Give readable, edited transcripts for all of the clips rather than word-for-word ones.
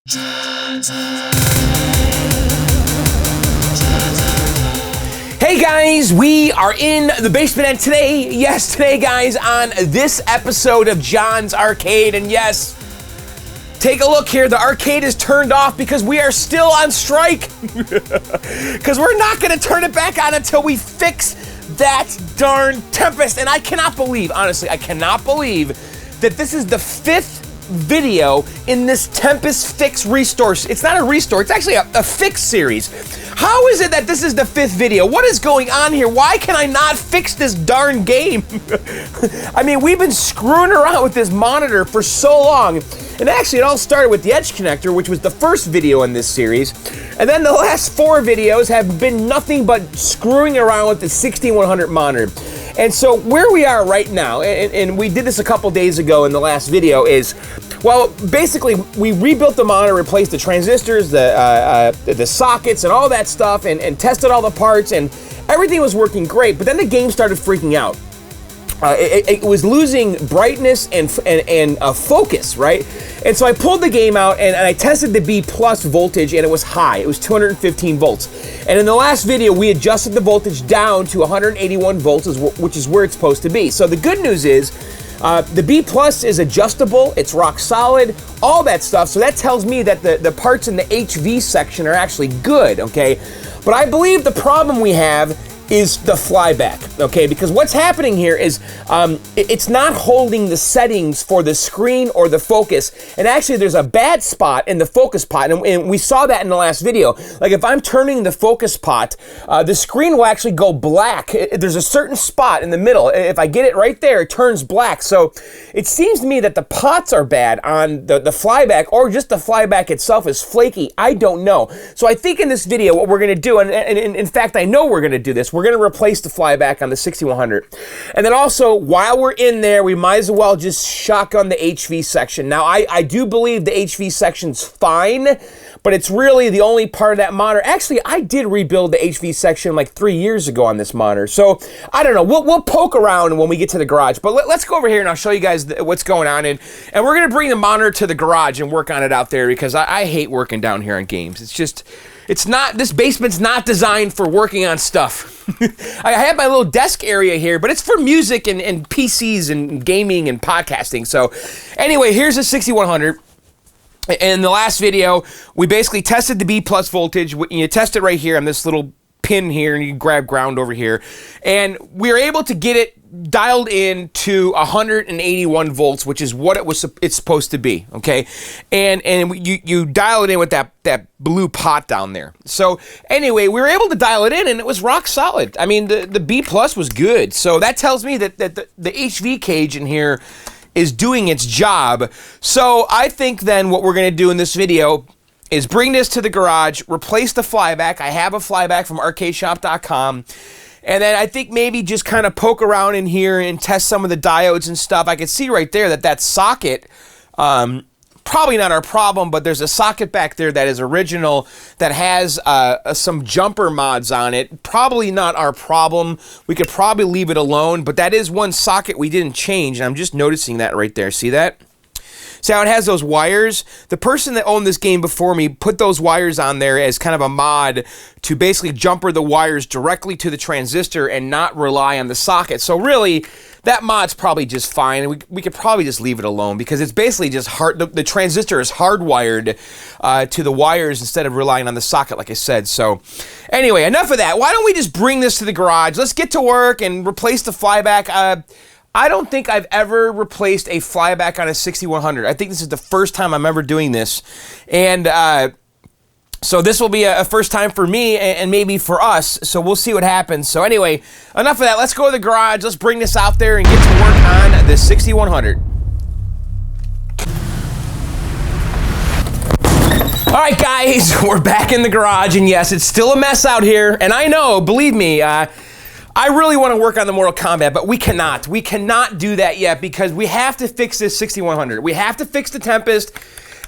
Hey guys, we are in the basement, and today guys, on this episode of John's Arcade, and yes, take a look here, the arcade is turned off because we are still on strike, because we're not going to turn it back on until we fix that darn Tempest, and I cannot believe, honestly, I cannot believe that this is the 5th video in this Tempest FIX restore. It's not a restore, it's actually a fix series. How is it that this is the 5th video? What is going on here? Why can I not fix this darn game? I mean, we've been screwing around with this monitor for so long. And actually, it all started with the Edge connector, which was the first video in this series. And then the last 4 videos have been nothing but screwing around with the 6100 monitor. And so where we are right now, and we did this a couple days ago in the last video, is, well, basically we rebuilt the monitor, replaced the transistors, the sockets, and all that stuff, and tested all the parts, and everything was working great. But then the game started freaking out. It was losing brightness and focus, right? And so I pulled the game out and I tested the B+ voltage, and it was high. It was 215 volts. And in the last video, we adjusted the voltage down to 181 volts, which is where it's supposed to be. So the good news is the B+ is adjustable, it's rock solid, all that stuff. So that tells me that the parts in the HV section are actually good, okay? But I believe the problem we have is the flyback, okay? Because what's happening here is it's not holding the settings for the screen or the focus. And actually, there's a bad spot in the focus pot, and we saw that in the last video. Like, if I'm turning the focus pot, the screen will actually go black. There's a certain spot in the middle. If I get it right there, it turns black. So it seems to me that the pots are bad on the flyback, or just the flyback itself is flaky. I don't know. So I think in this video, what we're gonna do, and in fact, I know we're gonna do this, we're going to replace the flyback on the 6100. And then also, while we're in there, we might as well just shotgun the HV section. Now, I do believe the HV section's fine, but it's really the only part of that monitor. Actually, I did rebuild the HV section like 3 years ago on this monitor. So, I don't know. We'll poke around when we get to the garage. But let's go over here and I'll show you guys what's going on. And we're going to bring the monitor to the garage and work on it out there, because I hate working down here on games. It's just... this basement's not designed for working on stuff. I have my little desk area here, but it's for music and PCs and gaming and podcasting. So anyway, here's the 6100. In the last video, we basically tested the B+ voltage. You test it right here on this little pin here, and you grab ground over here. And we were able to get it dialed in to 181 volts, which is what it's supposed to be, okay? And you dial it in with that blue pot down there. So anyway, we were able to dial it in, and it was rock solid. I mean, the B+ was good. So that tells me that the HV cage in here is doing its job. So I think then what we're going to do in this video is bring this to the garage, replace the flyback. I have a flyback from arcadeshop.com. And then I think maybe just kind of poke around in here and test some of the diodes and stuff. I can see right there that socket, probably not our problem, but there's a socket back there that is original that has some jumper mods on it. Probably not our problem. We could probably leave it alone, but that is one socket we didn't change, and I'm just noticing that right there. See that? See how it has those wires? The person that owned this game before me put those wires on there as kind of a mod to basically jumper the wires directly to the transistor and not rely on the socket. So really, that mod's probably just fine, and we could probably just leave it alone, because it's basically just the transistor is hardwired to the wires instead of relying on the socket, like I said. So anyway, enough of that. Why don't we just bring this to the garage? Let's get to work and replace the flyback. I don't think I've ever replaced a flyback on a 6100. I think this is the first time I'm ever doing this. And so this will be a first time for me and maybe for us. So we'll see what happens. So anyway, enough of that. Let's go to the garage. Let's bring this out there and get to work on the 6100. All right, guys, we're back in the garage. And yes, it's still a mess out here. And I know, believe me, I really want to work on the Mortal Kombat, but we cannot. We cannot do that yet, because we have to fix this 6100. We have to fix the Tempest.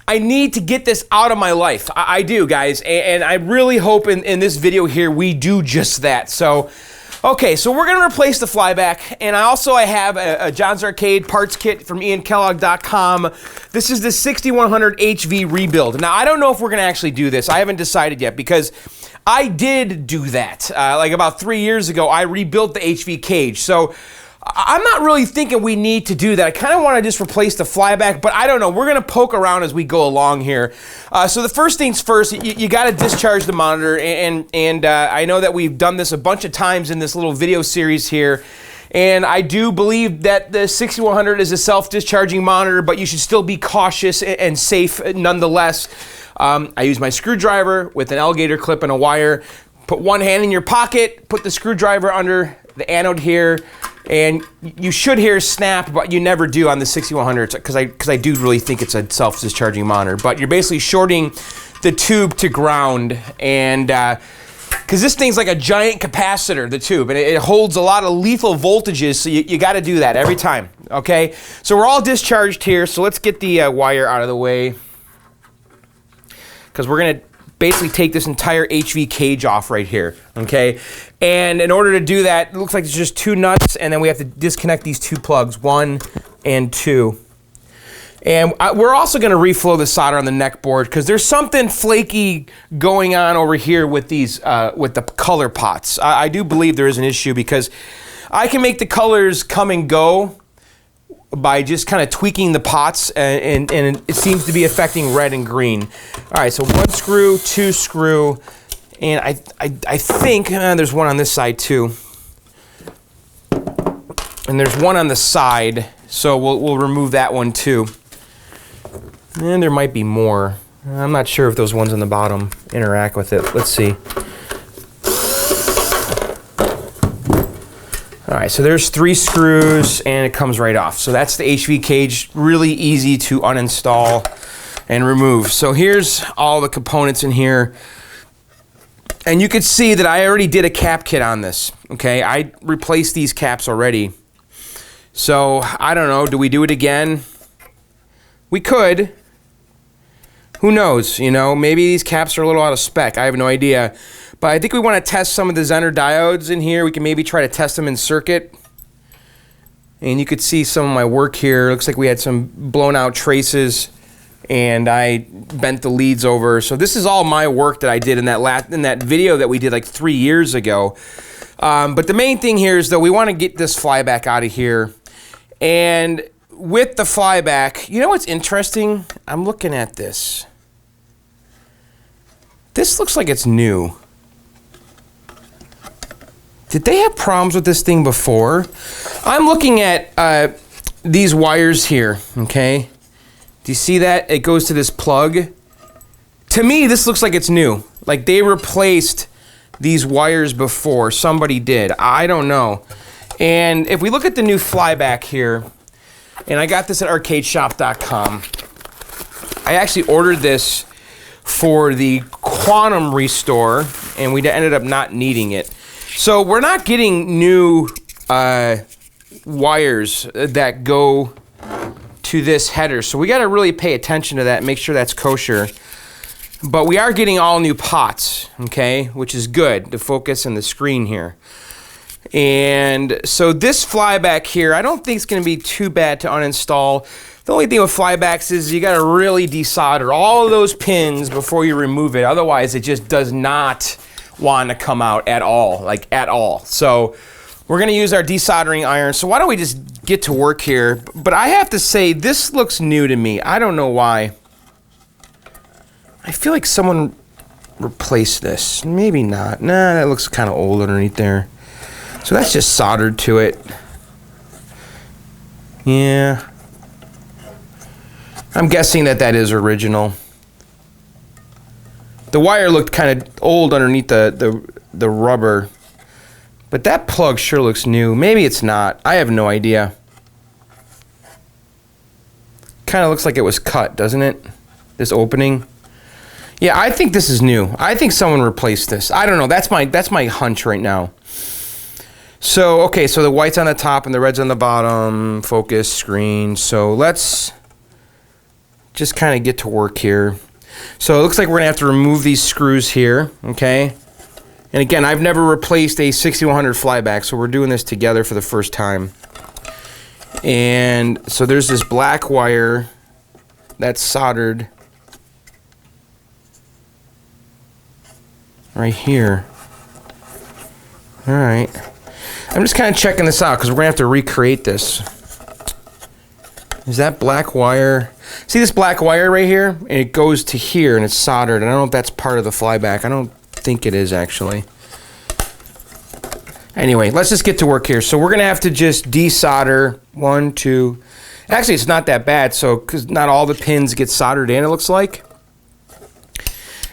I need to get this out of my life. I do, guys. And I really hope in this video here we do just that. So Okay, so we're going to replace the flyback, and I have a John's Arcade parts kit from IanKellogg.com. This is the 6100 HV rebuild. Now, I don't know if we're going to actually do this. I haven't decided yet because I did do that. Like about 3 years ago, I rebuilt the HV cage. So I'm not really thinking we need to do that. I kind of want to just replace the flyback, but I don't know. We're going to poke around as we go along here. So the first things first, you got to discharge the monitor, and I know that we've done this a bunch of times in this little video series here, and I do believe that the 6100 is a self-discharging monitor, but you should still be cautious and safe nonetheless. I use my screwdriver with an alligator clip and a wire. Put one hand in your pocket, put the screwdriver under the anode here, and you should hear a snap, but you never do on the 6100 because I do really think it's a self-discharging monitor. But you're basically shorting the tube to ground, and because this thing's like a giant capacitor, the tube, and it holds a lot of lethal voltages, so you got to do that every time, okay? So we're all discharged here, so let's get the wire out of the way, because we're going to basically take this entire HV cage off right here, okay? And in order to do that, it looks like there's just 2 nuts, and then we have to disconnect these 2 plugs, 1 and 2. And we're also going to reflow the solder on the neck board because there's something flaky going on over here with these, with the color pots. I do believe there is an issue because I can make the colors come and go by just kind of tweaking the pots, and it seems to be affecting red and green. All right, so 1 screw, 2 screw, and I think there's one on this side too, and there's one on the side, so we'll remove that one too. And there might be more. I'm not sure if those ones on the bottom interact with it. Let's see. All right, so there's 3 screws, and it comes right off. So that's the HV cage, really easy to uninstall and remove. So here's all the components in here. And you can see that I already did a cap kit on this, okay? I replaced these caps already. So I don't know, do we do it again? We could. Who knows, you know? Maybe these caps are a little out of spec. I have no idea. But I think we want to test some of the Zener diodes in here. We can maybe try to test them in circuit. And you could see some of my work here. Looks like we had some blown out traces, and I bent the leads over. So this is all my work that I did in that video that we did like 3 years ago. But the main thing here is, though, we want to get this flyback out of here. And with the flyback, you know what's interesting? I'm looking at this. This looks like it's new. Did they have problems with this thing before? I'm looking at these wires here, okay? Do you see that? It goes to this plug. To me, this looks like it's new. Like they replaced these wires before. Somebody did. I don't know. And if we look at the new flyback here, and I got this at arcadeshop.com. I actually ordered this for the Quantum Restore, and we ended up not needing it. So we're not getting new wires that go to this header. So we got to really pay attention to that and make sure that's kosher. But we are getting all new pots, okay, which is good to focus on the screen here. And so this flyback here, I don't think it's going to be too bad to uninstall. The only thing with flybacks is you got to really desolder all of those pins before you remove it. Otherwise, it just does not want to come out at all, like at all. So we're going to use our desoldering iron. So why don't we just get to work here? But I have to say, this looks new to me. I don't know why. I feel like someone replaced this. Maybe not. Nah, that looks kind of old underneath there. So that's just soldered to it. Yeah. I'm guessing that is original. The wire looked kind of old underneath the rubber. But that plug sure looks new. Maybe it's not. I have no idea. Kind of looks like it was cut, doesn't it? This opening. Yeah, I think this is new. I think someone replaced this. I don't know. That's my hunch right now. So, okay, so the white's on the top and the red's on the bottom. Focus, screen. So let's just kind of get to work here. So it looks like we're going to have to remove these screws here, okay? And again, I've never replaced a 6100 flyback, so we're doing this together for the first time. And so there's this black wire that's soldered right here. All right. I'm just kind of checking this out because we're going to have to recreate this. Is that black wire? See this black wire right here? And it goes to here and it's soldered. And I don't know if that's part of the flyback. I don't think it is actually. Anyway, let's just get to work here. So we're going to have to just desolder 1, 2. Actually, it's not that bad. So, because not all the pins get soldered in, it looks like.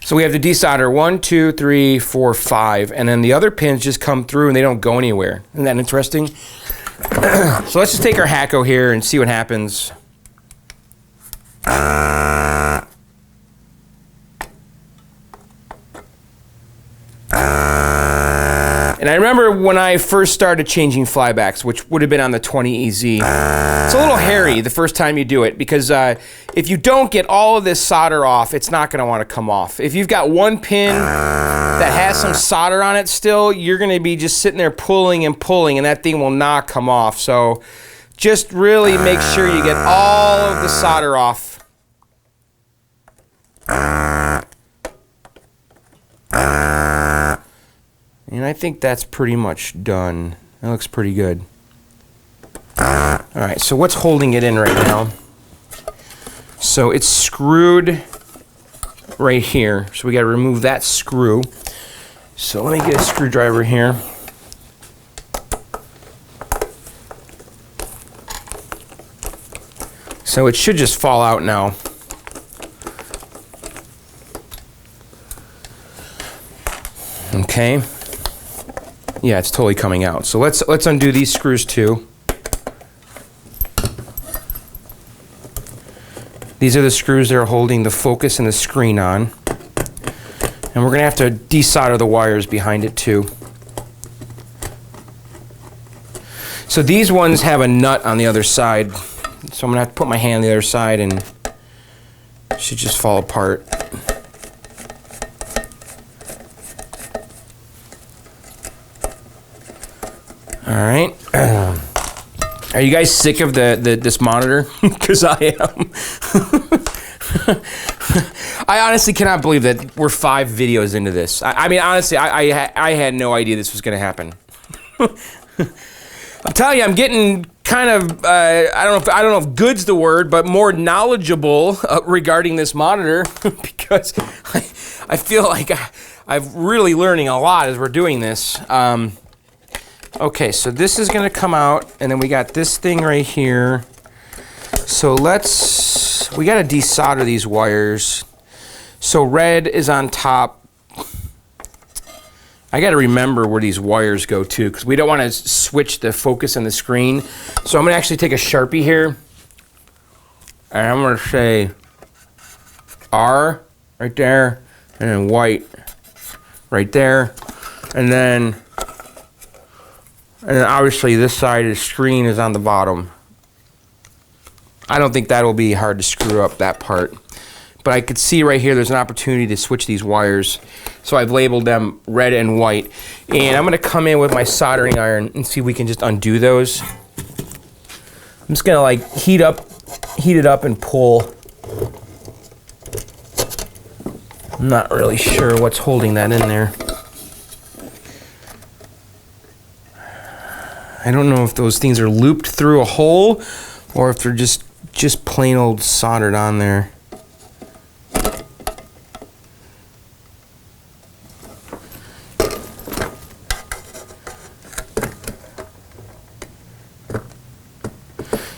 So we have to desolder 1, 2, 3, 4, 5. And then the other pins just come through and they don't go anywhere. Isn't that interesting? So let's just take our Hacko here and see what happens. And I remember when I first started changing flybacks, which would have been on the 20EZ, it's a little hairy the first time you do it because if you don't get all of this solder off, it's not going to want to come off. If you've got one pin that has some solder on it still, you're going to be just sitting there pulling and pulling, and that thing will not come off. So just really make sure you get all of the solder off. And I think that's pretty much done. That looks pretty good. All right, so what's holding it in right now? So it's screwed right here. So we got to remove that screw. So let me get a screwdriver here. So it should just fall out now. Okay. Yeah, it's totally coming out. So let's undo these screws too. These are the screws that are holding the focus and the screen on. And we're going to have to desolder the wires behind it too. So these ones have a nut on the other side. So I'm going to have to put my hand on the other side and it should just fall apart. All right. Are you guys sick of this monitor? Because I am. I honestly cannot believe that we're 5 videos into this. I mean, honestly, I had no idea this was going to happen. I'm telling you, I'm getting kind of I don't know if good's the word, but more knowledgeable regarding this monitor because I feel like I'm really learning a lot as we're doing this. Okay, so this is going to come out, and then we got this thing right here. So we got to desolder these wires. So red is on top. I got to remember where these wires go to, because we don't want to switch the focus on the screen. So I'm going to actually take a Sharpie here, and I'm going to say R right there, and then white right there, and then obviously this side of the screen is on the bottom. I don't think that'll be hard to screw up, that part. But I could see right here there's an opportunity to switch these wires. So I've labeled them red and white. And I'm going to come in with my soldering iron and see if we can just undo those. I'm just going to like heat it up and pull. I'm not really sure what's holding that in there. I don't know if those things are looped through a hole or if they're just plain old soldered on there.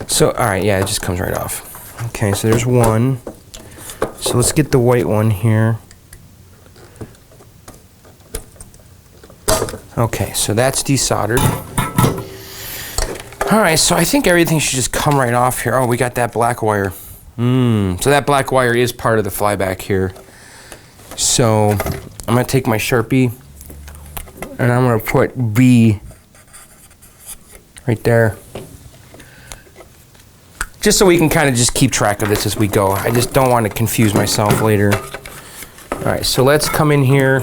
So, all right, yeah, it just comes right off. Okay, so there's one. So let's get the white one here. Okay, so that's desoldered. All right, so I think everything should just come right off here. Oh, we got that black wire. So that black wire is part of the flyback here. So I'm going to take my Sharpie and I'm going to put B right there. Just so we can kind of just keep track of this as we go. I just don't want to confuse myself later. All right, so let's come in here.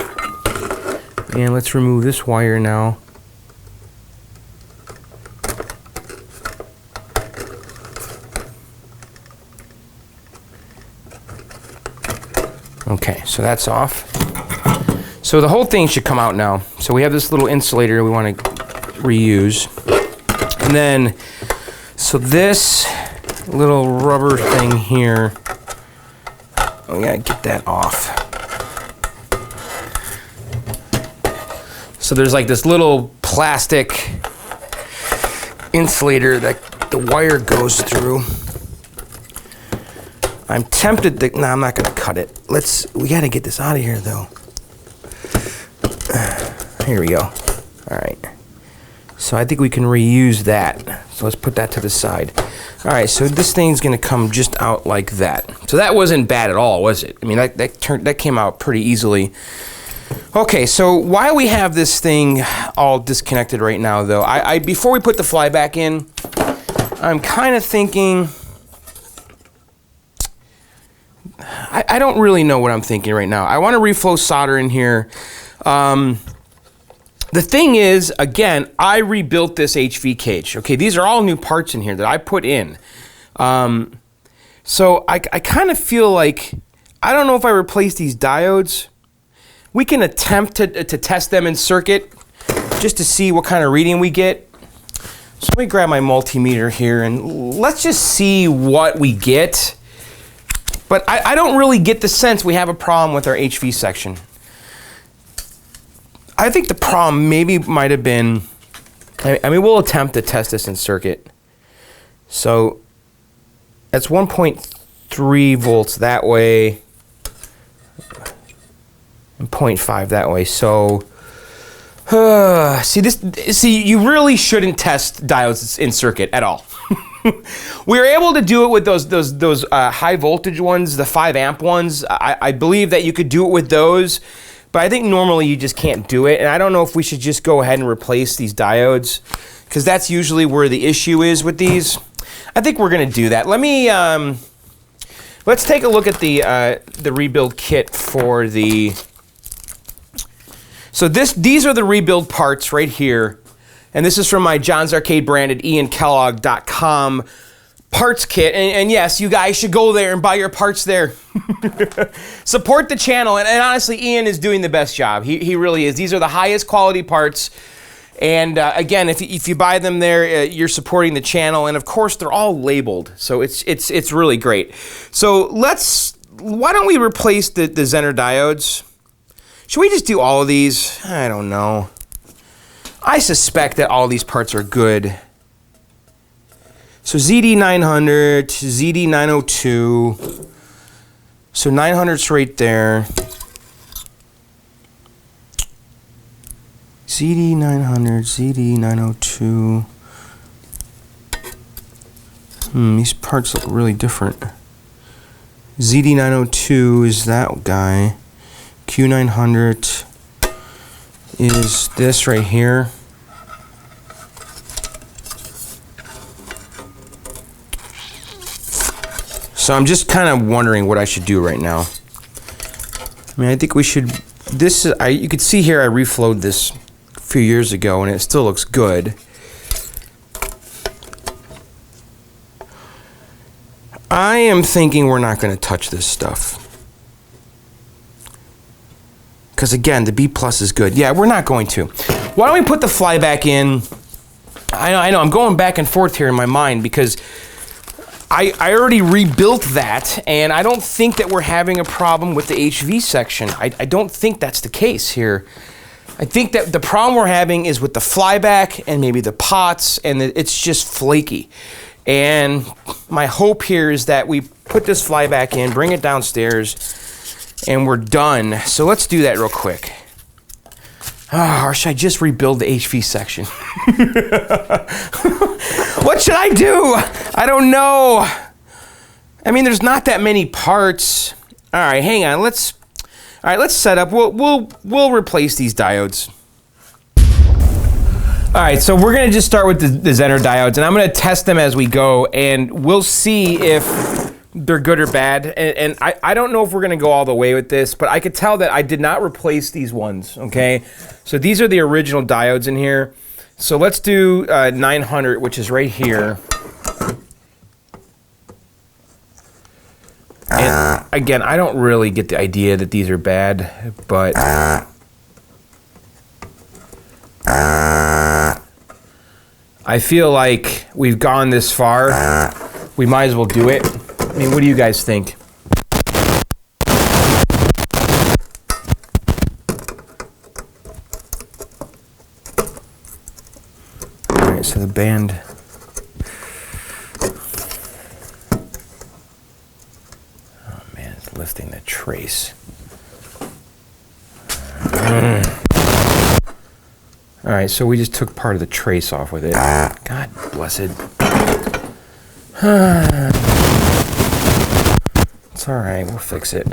And let's remove this wire now. Okay, so that's off. So the whole thing should come out now. So we have this little insulator we want to reuse. And then, so this little rubber thing here, oh yeah, get that off. So there's like this little plastic insulator that the wire goes through. I'm tempted to, no, I'm not gonna cut it. We gotta get this out of here though. Here we go. All right. So I think we can reuse that. So let's put that to the side. All right, so this thing's gonna come just out like that. So that wasn't bad at all, was it? I mean, that came out pretty easily. Okay, so while we have this thing all disconnected right now though, I before we put the flyback in, I'm kind of thinking, I don't really know what I'm thinking right now. I want to reflow solder in here. The thing is, again, I rebuilt this HV cage. Okay, these are all new parts in here that I put in. So I kind of feel like, I don't know if I replace these diodes. We can attempt to test them in circuit just to see what kind of reading we get. So let me grab my multimeter here and let's just see what we get. But I don't really get the sense we have a problem with our HV section. I think the problem maybe might have been, I mean, we'll attempt to test this in circuit. So that's 1.3 volts that way and 0.5 that way. So see, you really shouldn't test diodes in circuit at all. We were able to do it with those high voltage ones, the 5 amp ones. I believe that you could do it with those, but I think normally you just can't do it. And I don't know if we should just go ahead and replace these diodes, because that's usually where the issue is with these. I think we're gonna do that. Let me let's take a look at the rebuild kit for the. So these are the rebuild parts right here. And this is from my John's Arcade branded IanKellogg.com parts kit. And yes, you guys should go there and buy your parts there. Support the channel. And honestly, Ian is doing the best job. He really is. These are the highest quality parts. And again, if you buy them there, you're supporting the channel. And of course, they're all labeled. So it's really great. So why don't we replace the Zener diodes? Should we just do all of these? I don't know. I suspect that all these parts are good. So ZD900, ZD902. So 900's right there. ZD900, ZD902. These parts look really different. ZD902 is that guy. Q900 is this right here. So I'm just kind of wondering what I should do right now. I mean, I think we should, you could see here I reflowed this a few years ago and it still looks good. I am thinking we're not going to touch this stuff. Because again, the B plus is good. Yeah, we're not going to. Why don't we put the flyback in? I know, I'm going back and forth here in my mind because I already rebuilt that, and I don't think that we're having a problem with the HV section. I don't think that's the case here. I think that the problem we're having is with the flyback and maybe the pots, and it's just flaky. And my hope here is that we put this flyback in, bring it downstairs, and we're done. So let's do that real quick. Or should I just rebuild the HV section? What should I do? I don't know. I mean, there's not that many parts. All right, hang on. Let's set up. We'll replace these diodes. All right, so we're gonna just start with the Zener diodes, and I'm gonna test them as we go, and we'll see if they're good or bad. And I don't know if we're going to go all the way with this, but I could tell that I did not replace these ones, okay? So these are the original diodes in here. So let's do 900, which is right here. And again, I don't really get the idea that these are bad, but I feel like we've gone this far. We might as well do it. I mean, what do you guys think? All right, so the band. Oh man, it's lifting the trace. All right, so we just took part of the trace off with it. God blessed. It's all right, we'll fix it.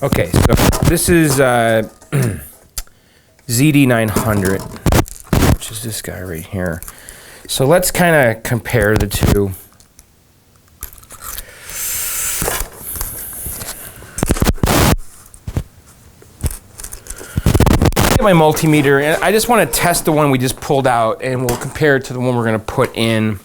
Okay, so this is ZD900, which is this guy right here. So let's kind of compare the two. My multimeter, and I just want to test the one we just pulled out, and we'll compare it to the one we're going to put in.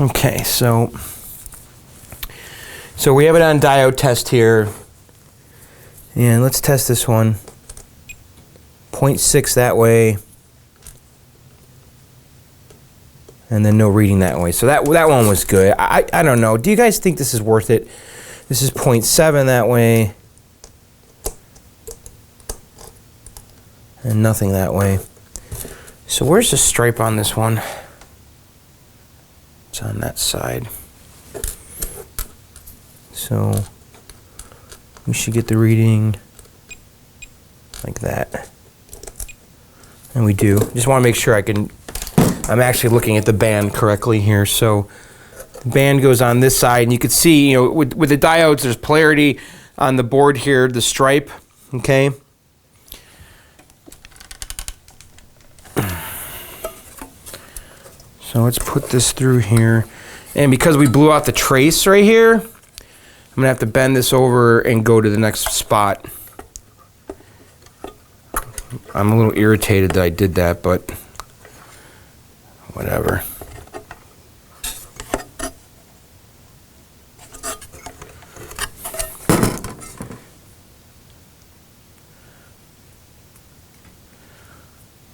Okay, so we have it on diode test here, and let's test this one. 0.6 that way, and then no reading that way. So that one was good. I don't know. Do you guys think this is worth it? This is 0.7 that way, and nothing that way. So where's the stripe on this one? It's on that side. So we should get the reading like that. And we do. Just want to make sure I'm actually looking at the band correctly here. So the band goes on this side, and you can see, you know, with the diodes, there's polarity on the board here, the stripe, okay? So let's put this through here. And because we blew out the trace right here, I'm gonna have to bend this over and go to the next spot. I'm a little irritated that I did that, but whatever.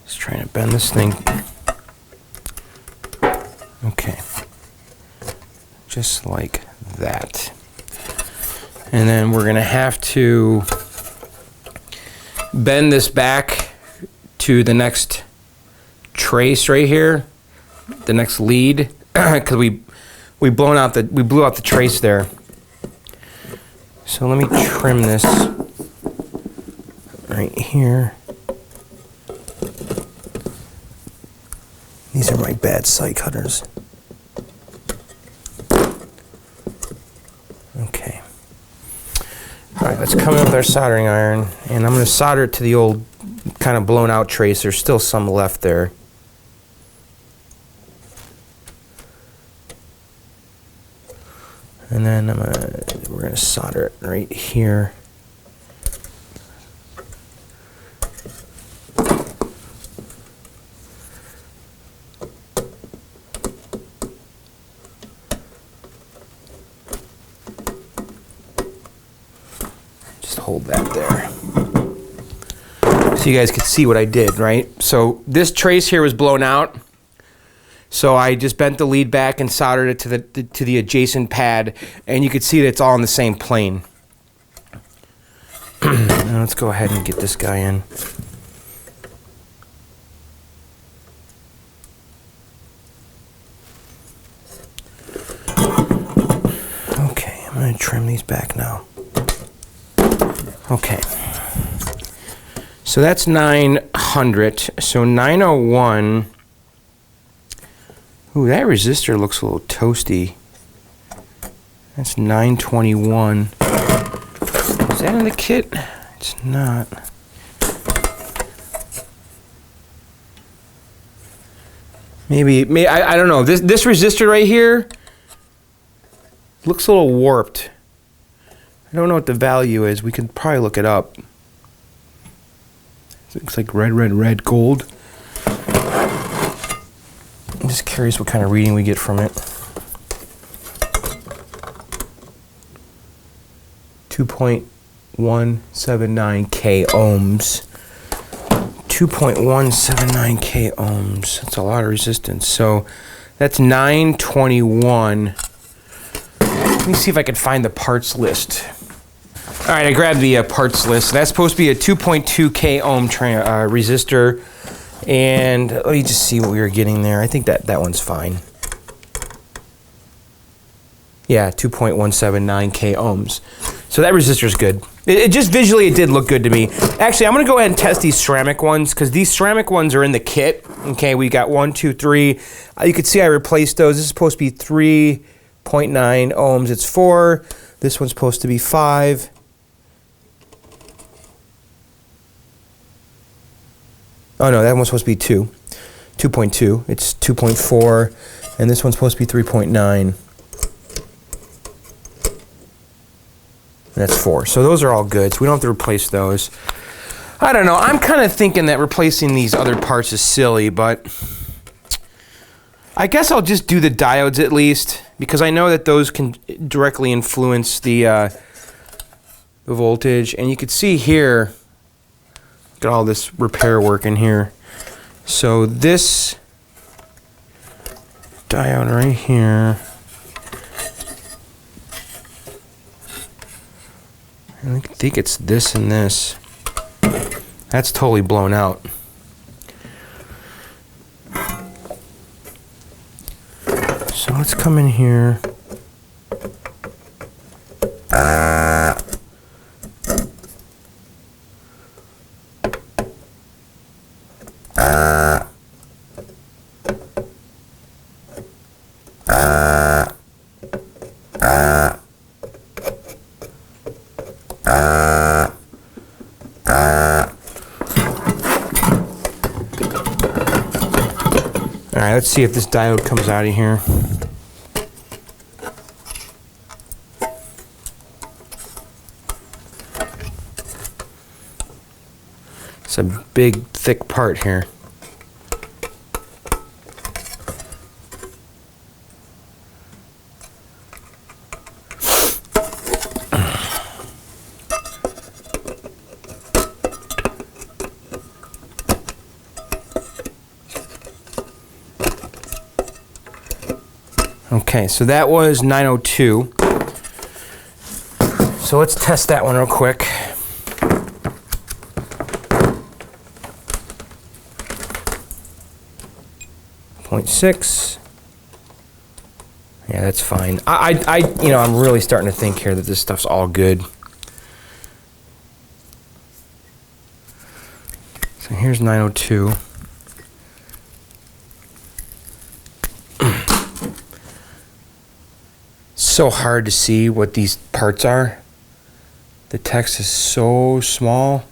Just trying to bend this thing. Okay. Just like that. And then we're going to have to bend this back to the next trace right here, the next lead, because we blew out the trace there. So let me trim this right here. These are my bad side cutters. Okay. All right, let's come in with our soldering iron, and I'm going to solder it to the old kind of blown out trace. There's still some left there. And then we're going to solder it right here. Hold that there so you guys could see what I did, right? So this trace here was blown out, so I just bent the lead back and soldered it to the adjacent pad, and you could see that it's all in the same plane. Now let's go ahead and get this guy in. Okay, I'm going to trim these back now. Okay, so that's 900, so 901, ooh, that resistor looks a little toasty. That's 921, is that in the kit? It's not. Maybe I don't know. This resistor right here looks a little warped. I don't know what the value is. We can probably look it up. It looks like red, gold. I'm just curious what kind of reading we get from it. 2.179k ohms. 2.179k ohms. That's a lot of resistance. So that's 921. Let me see if I can find the parts list. All right, I grabbed the parts list. That's supposed to be a 2.2k ohm resistor. And let me just see what we were getting there. I think that one's fine. Yeah, 2.179k ohms. So that resistor is good. It just visually, it did look good to me. Actually, I'm going to go ahead and test these ceramic ones because these ceramic ones are in the kit. Okay, we got 1, 2, 3. You can see I replaced those. This is supposed to be 3.9 ohms. It's 4. This one's supposed to be 5. Oh no, that one's supposed to be 2. 2.2. It's 2.4. And this one's supposed to be 3.9. That's 4. So those are all good. So we don't have to replace those. I don't know. I'm kind of thinking that replacing these other parts is silly, but I guess I'll just do the diodes at least because I know that those can directly influence the voltage. And you can see here, got all this repair work in here. So this diode right here, I think it's this and this. That's totally blown out. So let's come in here. Alright, let's see if this diode comes out of here. It's a big, thick part here. Okay, so that was 902. So let's test that one real quick. .6. Yeah, that's fine. I'm really starting to think here that this stuff's all good. So here's 902. So hard to see what these parts are. The text is so small.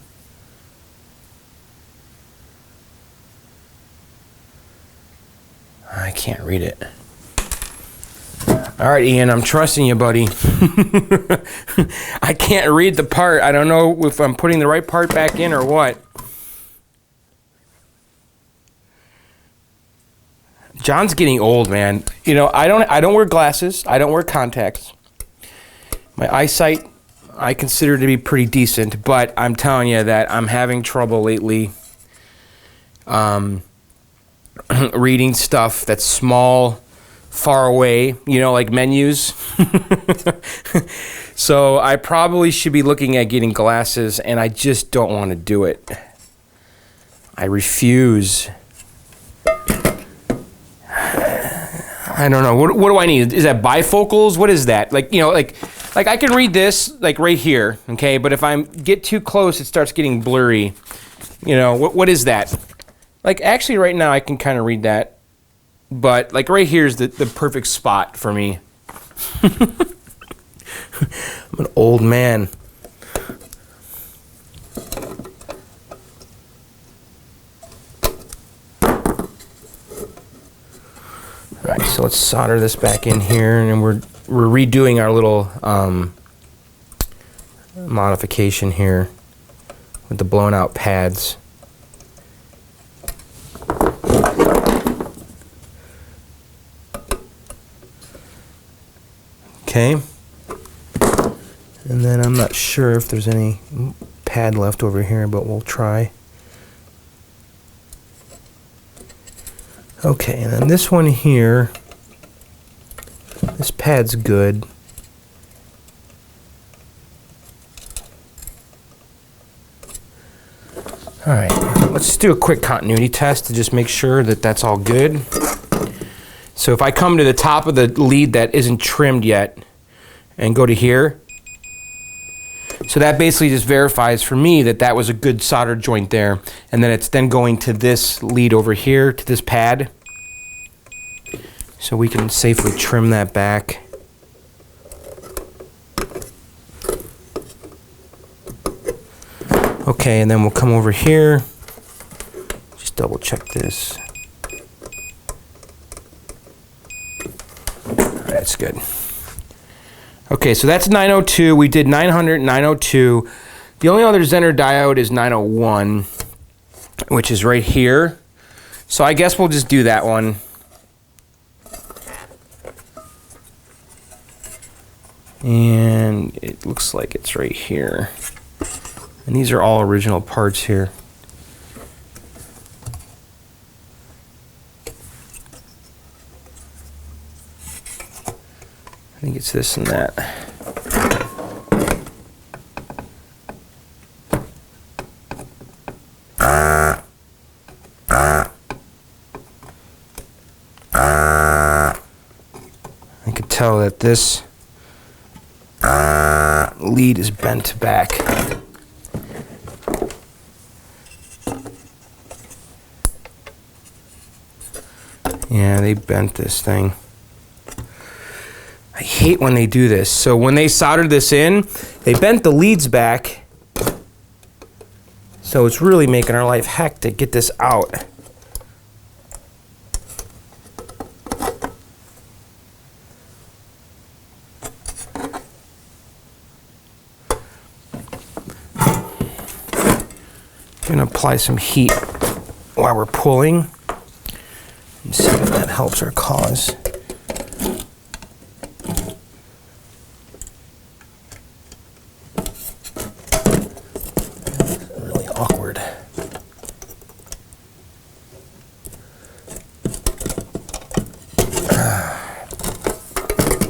I can't read it. All right, Ian, I'm trusting you, buddy. I can't read the part. I don't know if I'm putting the right part back in or what. John's getting old, man. You know, I don't wear glasses. I don't wear contacts. My eyesight, I consider to be pretty decent, but I'm telling you that I'm having trouble lately reading stuff that's small, far away, you know, like menus. So I probably should be looking at getting glasses, and I just don't want to do it. I refuse. I don't know. What do I need? Is that bifocals? What is that? Like, you know, like I can read this like right here, okay? But if I get too close, it starts getting blurry. You know, what is that? Like, actually, right now I can kind of read that, but like right here is the perfect spot for me. I'm an old man. All right, so let's solder this back in here, and we're redoing our little modification here with the blown out pads. Okay, and then I'm not sure if there's any pad left over here, but we'll try. Okay, and then this one here, this pad's good. All right, let's just do a quick continuity test to just make sure that that's all good. So if I come to the top of the lead that isn't trimmed yet and go to here, so that basically just verifies for me that that was a good solder joint there, and then it's then going to this lead over here, to this pad, so we can safely trim that back. Okay, and then we'll come over here, just double check this. All right, that's good. Okay, so that's 902. We did 900, 902. The only other Zener diode is 901, which is right here. So I guess we'll just do that one. And it looks like it's right here. And these are all original parts here. I think it's this and that. I could tell that this lead is bent back. Yeah, they bent this thing. I hate when they do this. So when they soldered this in, they bent the leads back. So it's really making our life heck to get this out. I'm gonna apply some heat while we're pulling and see if that helps our cause. Really awkward.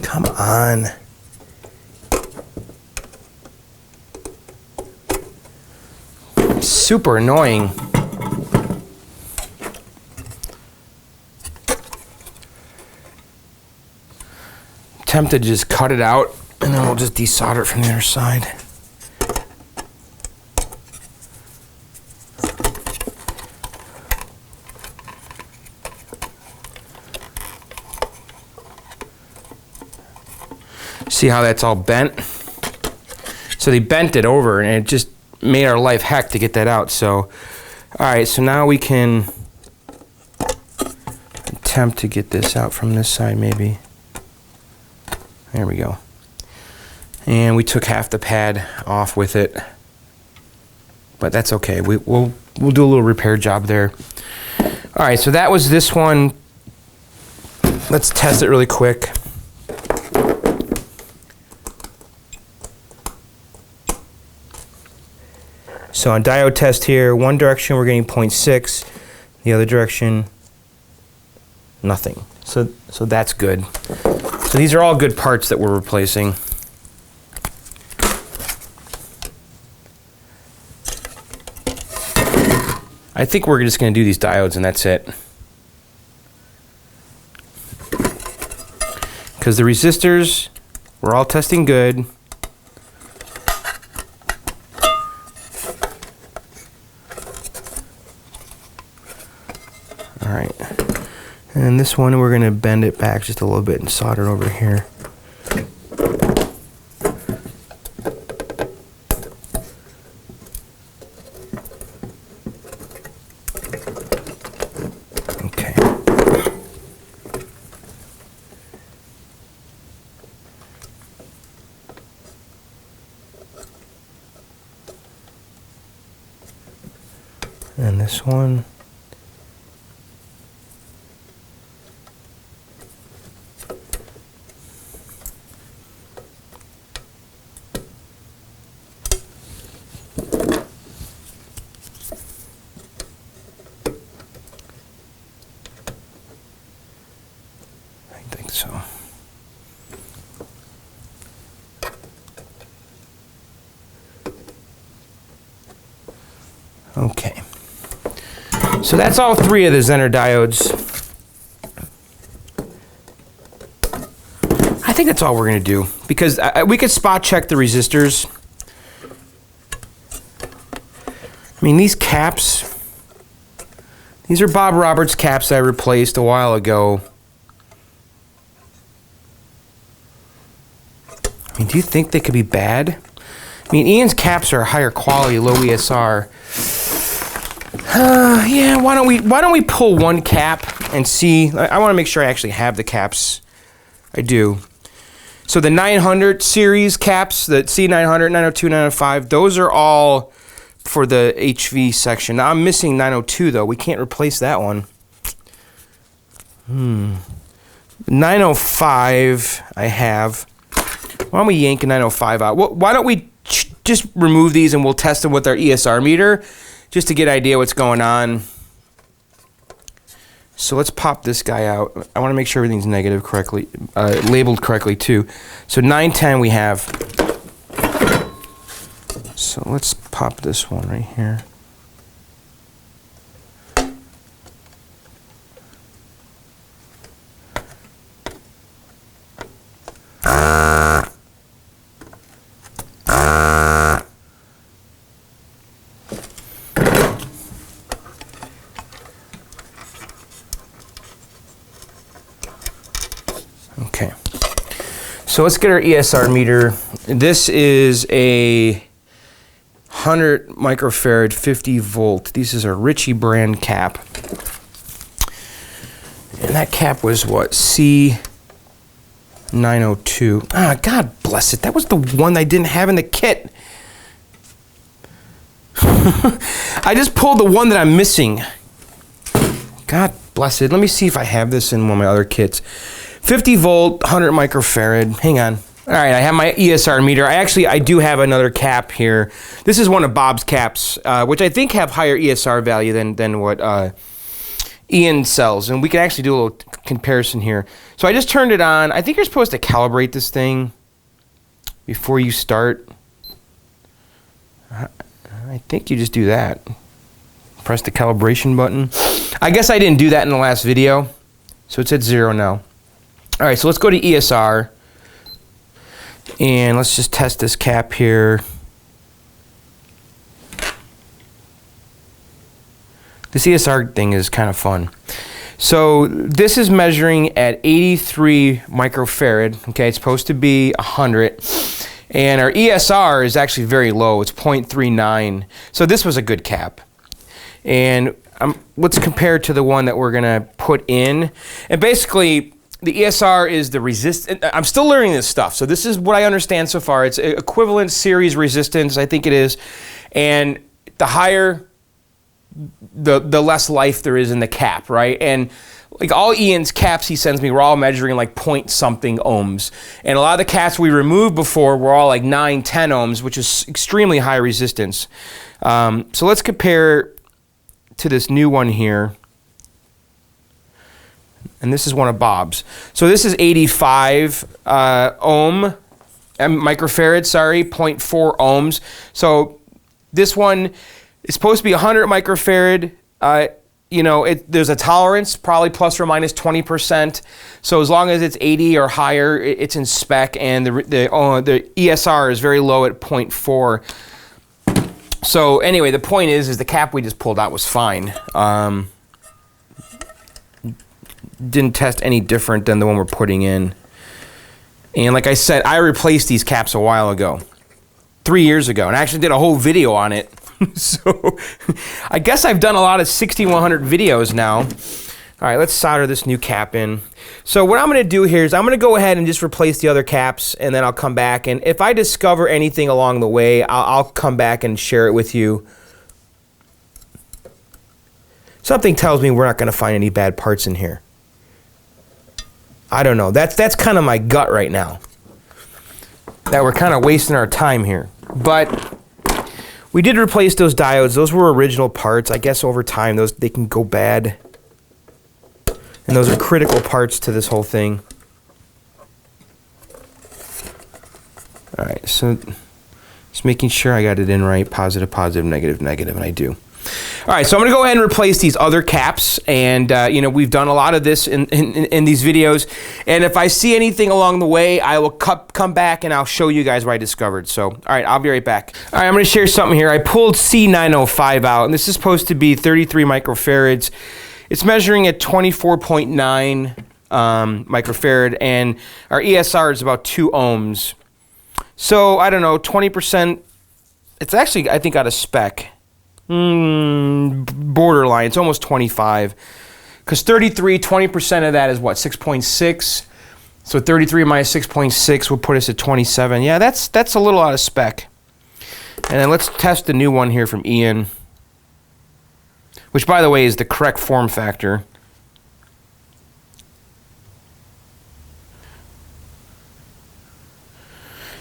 Come on. Super annoying. Tempted to just cut it out and then we'll just desolder it from the other side. See how that's all bent? So they bent it over and it just made our life heck to get that out. So, all right, so now we can attempt to get this out from this side maybe. There we go. And we took half the pad off with it, but that's okay. We'll do a little repair job there. All right, so that was this one. Let's test it really quick. So on diode test here, one direction we're getting 0.6, the other direction, nothing. So that's good. So these are all good parts that we're replacing. I think we're just going to do these diodes and that's it. Because the resistors, we're all testing good. All right. And this one, we're going to bend it back just a little bit and solder it over here. Okay. this one. I think so. Okay. So that's all three of the Zener diodes. I think that's all we're going to do, because we could spot check the resistors. I mean, these caps, these are Bob Roberts caps I replaced a while ago. I mean, do you think they could be bad? I mean, Ian's caps are higher quality, low ESR. Yeah, why don't we pull one cap and see? I want to make sure I actually have the caps. I do. So the 900 series caps, the C900, 902, 905, those are all for the HV section. Now I'm missing 902 though. We can't replace that one. 905 I have. Why don't we yank a 905 out? Why don't we just remove these and we'll test them with our ESR meter, just to get an idea what's going on. So let's pop this guy out. I want to make sure everything's negative correctly, labeled correctly too. So 910 we have. So let's pop this one right here. Okay, so let's get our ESR meter. This is a 100 microfarad 50 volt. This is a Ritchie brand cap. And that cap was what? C902. Ah, God bless it. That was the one I didn't have in the kit. I just pulled the one that I'm missing. God bless it. Let me see if I have this in one of my other kits. 50 volt, 100 microfarad. Hang on. All right, I have my ESR meter. I do have another cap here. This is one of Bob's caps, which I think have higher ESR value than what Ian sells. And we can actually do a little comparison here. So I just turned it on. I think you're supposed to calibrate this thing before you start. I think you just do that. Press the calibration button. I guess I didn't do that in the last video. So it's at 0 now. All right, so let's go to ESR. And let's just test this cap here. This ESR thing is kind of fun. So this is measuring at 83 microfarad. Okay, it's supposed to be 100. And our ESR is actually very low. It's 0.39. So this was a good cap. And let's compare it to the one that we're going to put in. And basically, the ESR is the resistance. I'm still learning this stuff, so this is what I understand so far. It's equivalent series resistance, I think it is, and the higher, the less life there is in the cap, right? And like all Ian's caps he sends me, we're all measuring like point something ohms, and a lot of the caps we removed before were all like 9, 10 ohms, which is extremely high resistance. So let's compare to this new one here. And this is one of Bob's. So this is 85 microfarad, sorry, 0.4 ohms. So this one is supposed to be 100 microfarad. You know, there's a tolerance, probably plus or minus 20%. So as long as it's 80 or higher, it's in spec, and the ESR is very low at 0.4. So anyway, the point is the cap we just pulled out was fine. Didn't test any different than the one we're putting in. And like I said, I replaced these caps a while ago, 3 years ago, and I actually did a whole video on it. So I guess I've done a lot of 6100 videos now. All right, let's solder this new cap in. So what I'm going to do here is I'm going to go ahead and just replace the other caps, and then I'll come back. And if I discover anything along the way, I'll come back and share it with you. Something tells me we're not going to find any bad parts in here. I don't know. That's kind of my gut right now. That we're kind of wasting our time here. But we did replace those diodes. Those were original parts. I guess over time they can go bad. And those are critical parts to this whole thing. All right, so just making sure I got it in right. Positive, positive, negative, negative, and I do. All right, so I'm going to go ahead and replace these other caps, and you know, we've done a lot of this in these videos, and if I see anything along the way, I will come back and I'll show you guys what I discovered. So, all right, I'll be right back. All right, I'm going to share something here. I pulled C905 out, and this is supposed to be 33 microfarads. It's measuring at 24.9 microfarad, and our ESR is about 2 ohms. So, I don't know, 20%, it's actually, I think, out of spec. Borderline, it's almost 25. Because 33, 20% of that is what, 6.6? So 33 minus 6.6 will put us at 27. Yeah, that's a little out of spec. And then let's test the new one here from Ian, which, by the way, is the correct form factor.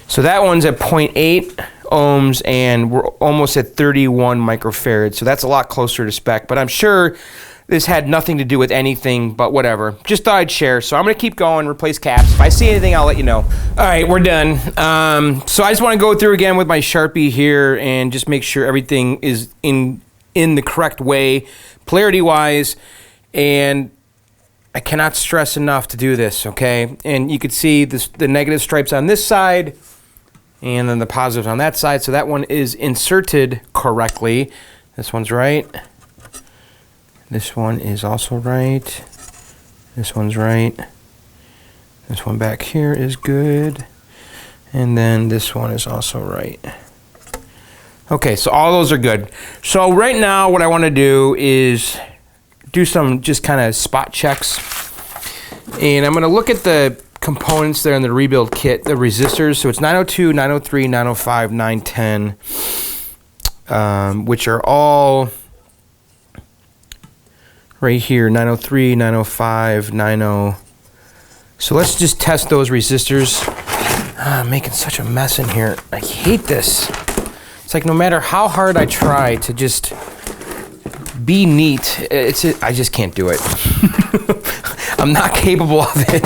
So that one's at 0.8 ohms, and we're almost at 31 microfarads. So that's a lot closer to spec, but I'm sure this had nothing to do with anything, but whatever. Just thought I'd share. So I'm going to keep going, replace caps. If I see anything, I'll let you know. All right, we're done. So I just want to go through again with my Sharpie here and just make sure everything is in the correct way, polarity-wise, and I cannot stress enough to do this, okay? And you can see the negative stripes on this side, and then the positives on that side. So that one is inserted correctly. This one's right. This one is also right. This one's right. This one back here is good. And then this one is also right. Okay, so all those are good. So right now what I want to do is do some just kind of spot checks. And I'm going to look at the components there in the rebuild kit, the resistors. So it's 902, 903, 905, 910, which are all right here, 903, 905, 90. So let's just test those resistors. I'm making such a mess in here. I hate this. It's like no matter how hard I try to just be neat, I just can't do it. I'm not capable of it.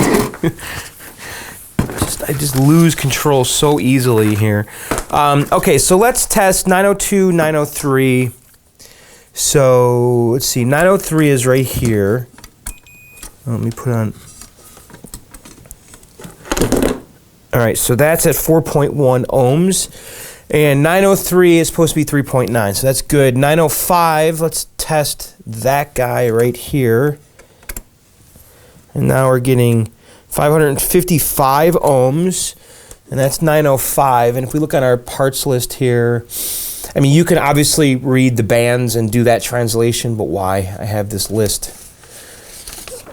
I just lose control so easily here. Okay, so let's test 902, 903. So let's see, 903 is right here. Let me put on. All right, so that's at 4.1 ohms. And 903 is supposed to be 3.9, so that's good. 905, let's test that guy right here. And now we're getting 555 ohms, and that's 905. And if we look on our parts list here, I mean, you can obviously read the bands and do that translation, but why? I have this list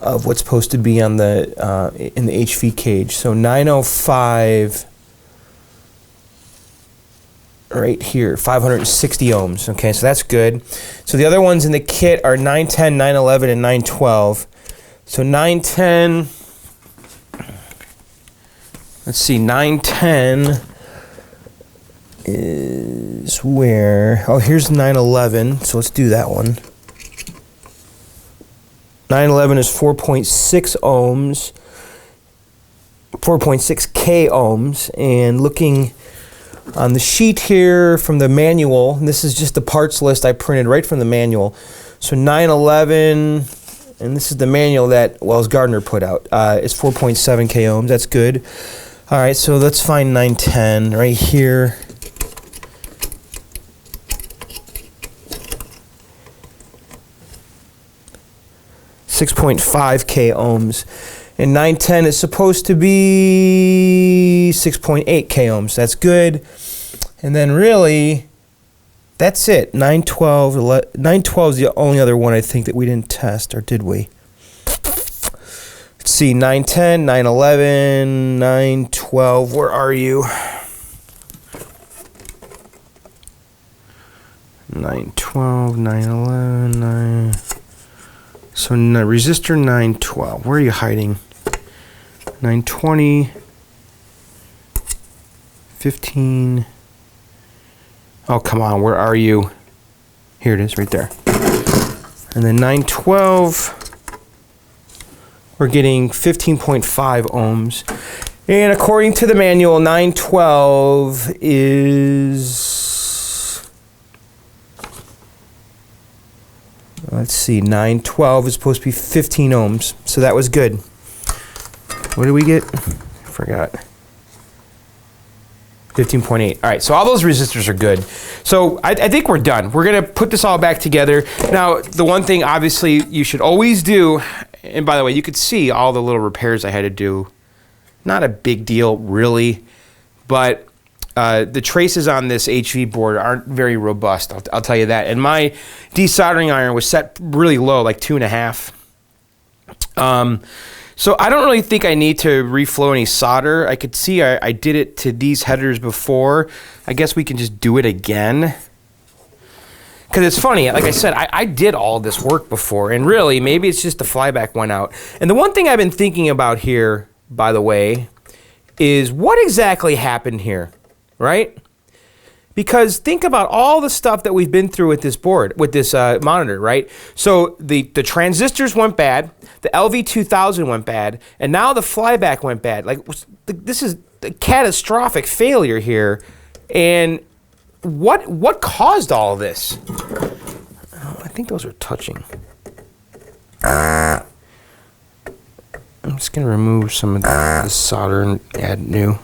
of what's supposed to be on the in the HV cage. So 905 right here, 560 ohms. Okay, so that's good. So the other ones in the kit are 910, 911, and 912. So 910, let's see, 910 is where? Oh, here's 911, so let's do that one. 911 is 4.6 ohms, 4.6 K ohms, and looking on the sheet here from the manual, and this is just the parts list I printed right from the manual. So 911, and this is the manual that Wells Gardner put out. It's 4.7 K ohms. That's good. All right, so let's find 910 right here. .5 K ohms, and 910 is supposed to be 6.8 K ohms. That's good. And then really, that's it. 912 is the only other one I think that we didn't test, or did we? Let's see, 910, 911, 912. Where are you? 912, 911, 9. So resistor 912. Where are you hiding? 920. 15. Oh, come on. Where are you? Here it is, right there. And then 912. We're getting 15.5 ohms. And according to the manual, 912 is... Let's see, 912 is supposed to be 15 ohms. So that was good. What did we get? I forgot. 15.8. All right, so all those resistors are good. So I think we're done. We're going to put this all back together. Now, the one thing, obviously, you should always do, and by the way, you could see all the little repairs I had to do. Not a big deal, really, but the traces on this HV board aren't very robust, I'll tell you that. And my desoldering iron was set really low, like 2.5. So I don't really think I need to reflow any solder. I could see I did it to these headers before. I guess we can just do it again. Because it's funny, like I said, I did all this work before, and really, maybe it's just the flyback went out. And the one thing I've been thinking about here, by the way, is what exactly happened here, right? Because think about all the stuff that we've been through with this board, with this monitor, right? So the transistors went bad, the LV2000 went bad, and now the flyback went bad. Like, this is a catastrophic failure here. And what caused all of this? Oh, I think those are touching. I'm just gonna remove some of the solder and add new.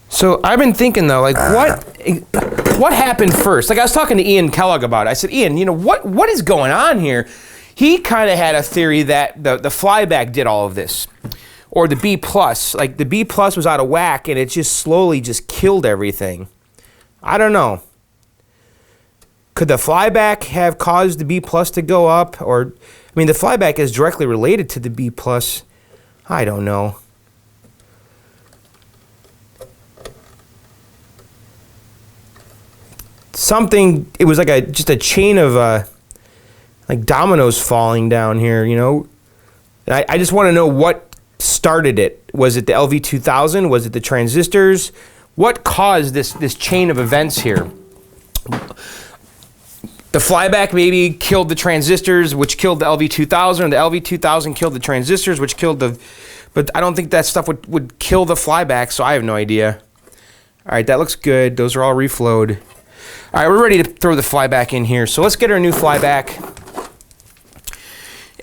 So I've been thinking though, like what happened first? Like I was talking to Ian Kellogg about it. I said, Ian, you know, what is going on here? He kind of had a theory that the flyback did all of this. Or the B+, like the B+ was out of whack and it just slowly just killed everything. I don't know. Could the flyback have caused the B+ to go up? Or, I mean, the flyback is directly related to the B+. I don't know. Something, it was like just a chain of like dominoes falling down here, you know? And I just want to know what started it. Was it the LV2000? Was it the transistors? What caused this chain of events here? The flyback maybe killed the transistors, which killed the LV2000, or the LV2000 killed the transistors, which killed the... But I don't think that stuff would kill the flyback, so I have no idea. All right, that looks good. Those are all reflowed. All right, we're ready to throw the flyback in here. So let's get our new flyback.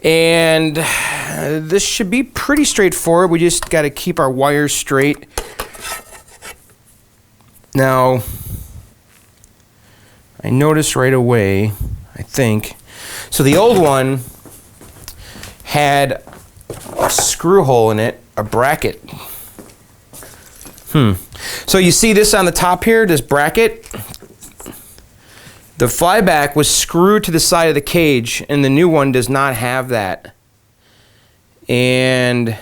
And this should be pretty straightforward. We just got to keep our wires straight. Now, I noticed right away, I think, so the old one had a screw hole in it, a bracket. So you see this on the top here, this bracket? The flyback was screwed to the side of the cage, and the new one does not have that. And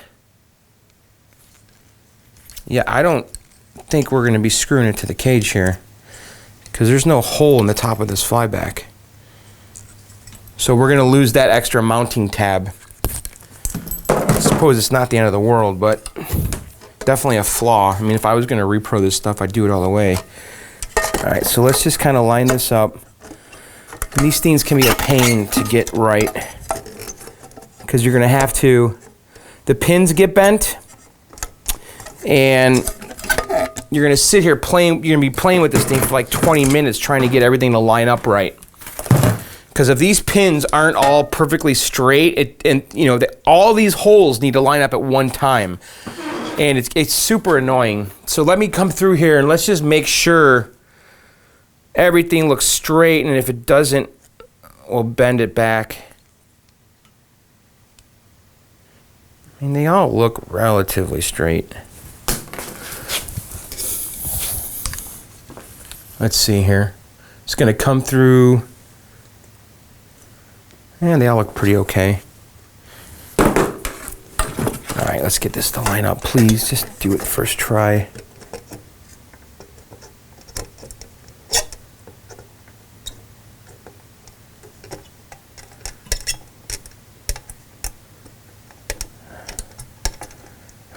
yeah, I don't think we're going to be screwing it to the cage here, because there's no hole in the top of this flyback. So we're going to lose that extra mounting tab. I suppose it's not the end of the world, but definitely a flaw. I mean, if I was going to repro this stuff, I'd do it all the way. All right, so let's just kind of line this up. And these things can be a pain to get right, because you're going to have to, the pins get bent, and you're going to sit here playing, you're going to be playing with this thing for like 20 minutes trying to get everything to line up right. Because if these pins aren't all perfectly straight, and you know, all these holes need to line up at one time. And it's super annoying. So let me come through here and let's just make sure everything looks straight, and if it doesn't, we'll bend it back. I mean, they all look relatively straight. Let's see here. It's going to come through, and they all look pretty okay. All right, let's get this to line up, please. Just do it first try.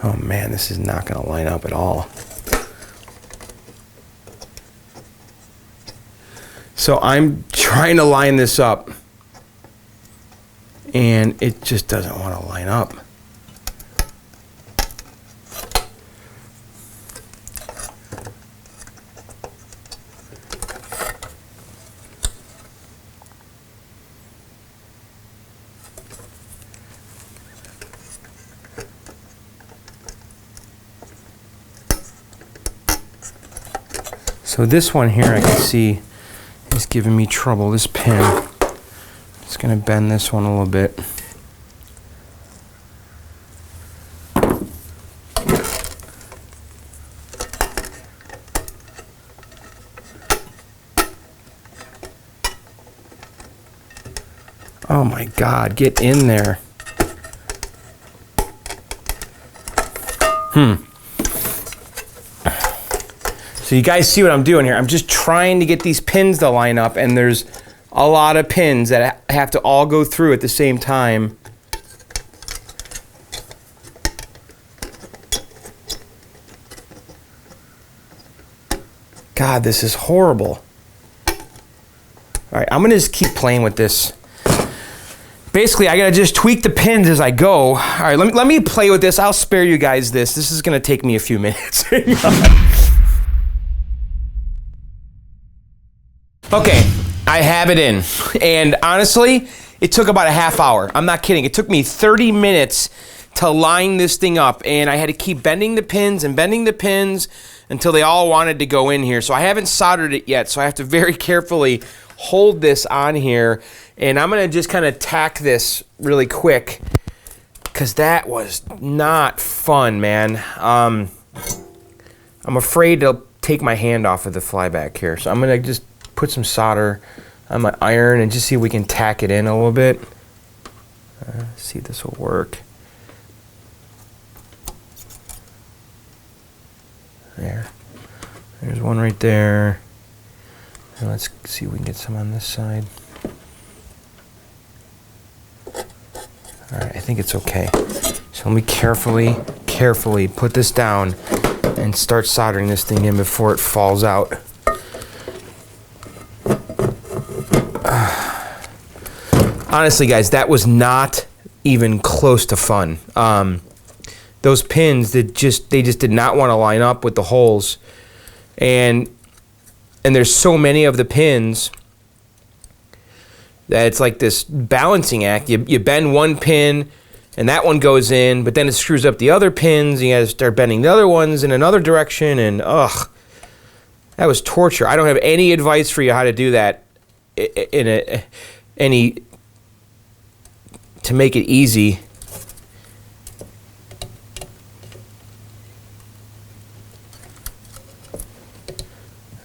Oh man, this is not going to line up at all. So I'm trying to line this up, and it just doesn't want to line up. So this one here I can see is giving me trouble. This pin. It's going to bend this one a little bit. Oh my God, get in there. So you guys see what I'm doing here. I'm just trying to get these pins to line up, and there's a lot of pins that have to all go through at the same time. God, this is horrible. All right, I'm gonna just keep playing with this. Basically, I gotta just tweak the pins as I go. All right, let me play with this. I'll spare you guys this. This is gonna take me a few minutes. Okay, I have it in, and honestly, it took about a half hour. I'm not kidding. It took me 30 minutes to line this thing up, and I had to keep bending the pins until they all wanted to go in here. So I haven't soldered it yet, so I have to very carefully hold this on here, and I'm gonna just kind of tack this really quick, because that was not fun, man. I'm afraid to take my hand off of the flyback here, so I'm gonna just put some solder on my iron and just see if we can tack it in a little bit. See if this will work. There's one right there. And let's see if we can get some on this side. Alright, I think it's okay. So let me carefully put this down and start soldering this thing in before it falls out. Honestly, guys, that was not even close to fun. Those pins, they just did not want to line up with the holes, and there's so many of the pins that it's like this balancing act. You bend one pin, and that one goes in, but then it screws up the other pins. And you got to start bending the other ones in another direction, and ugh, that was torture. I don't have any advice for you how to do that to make it easy.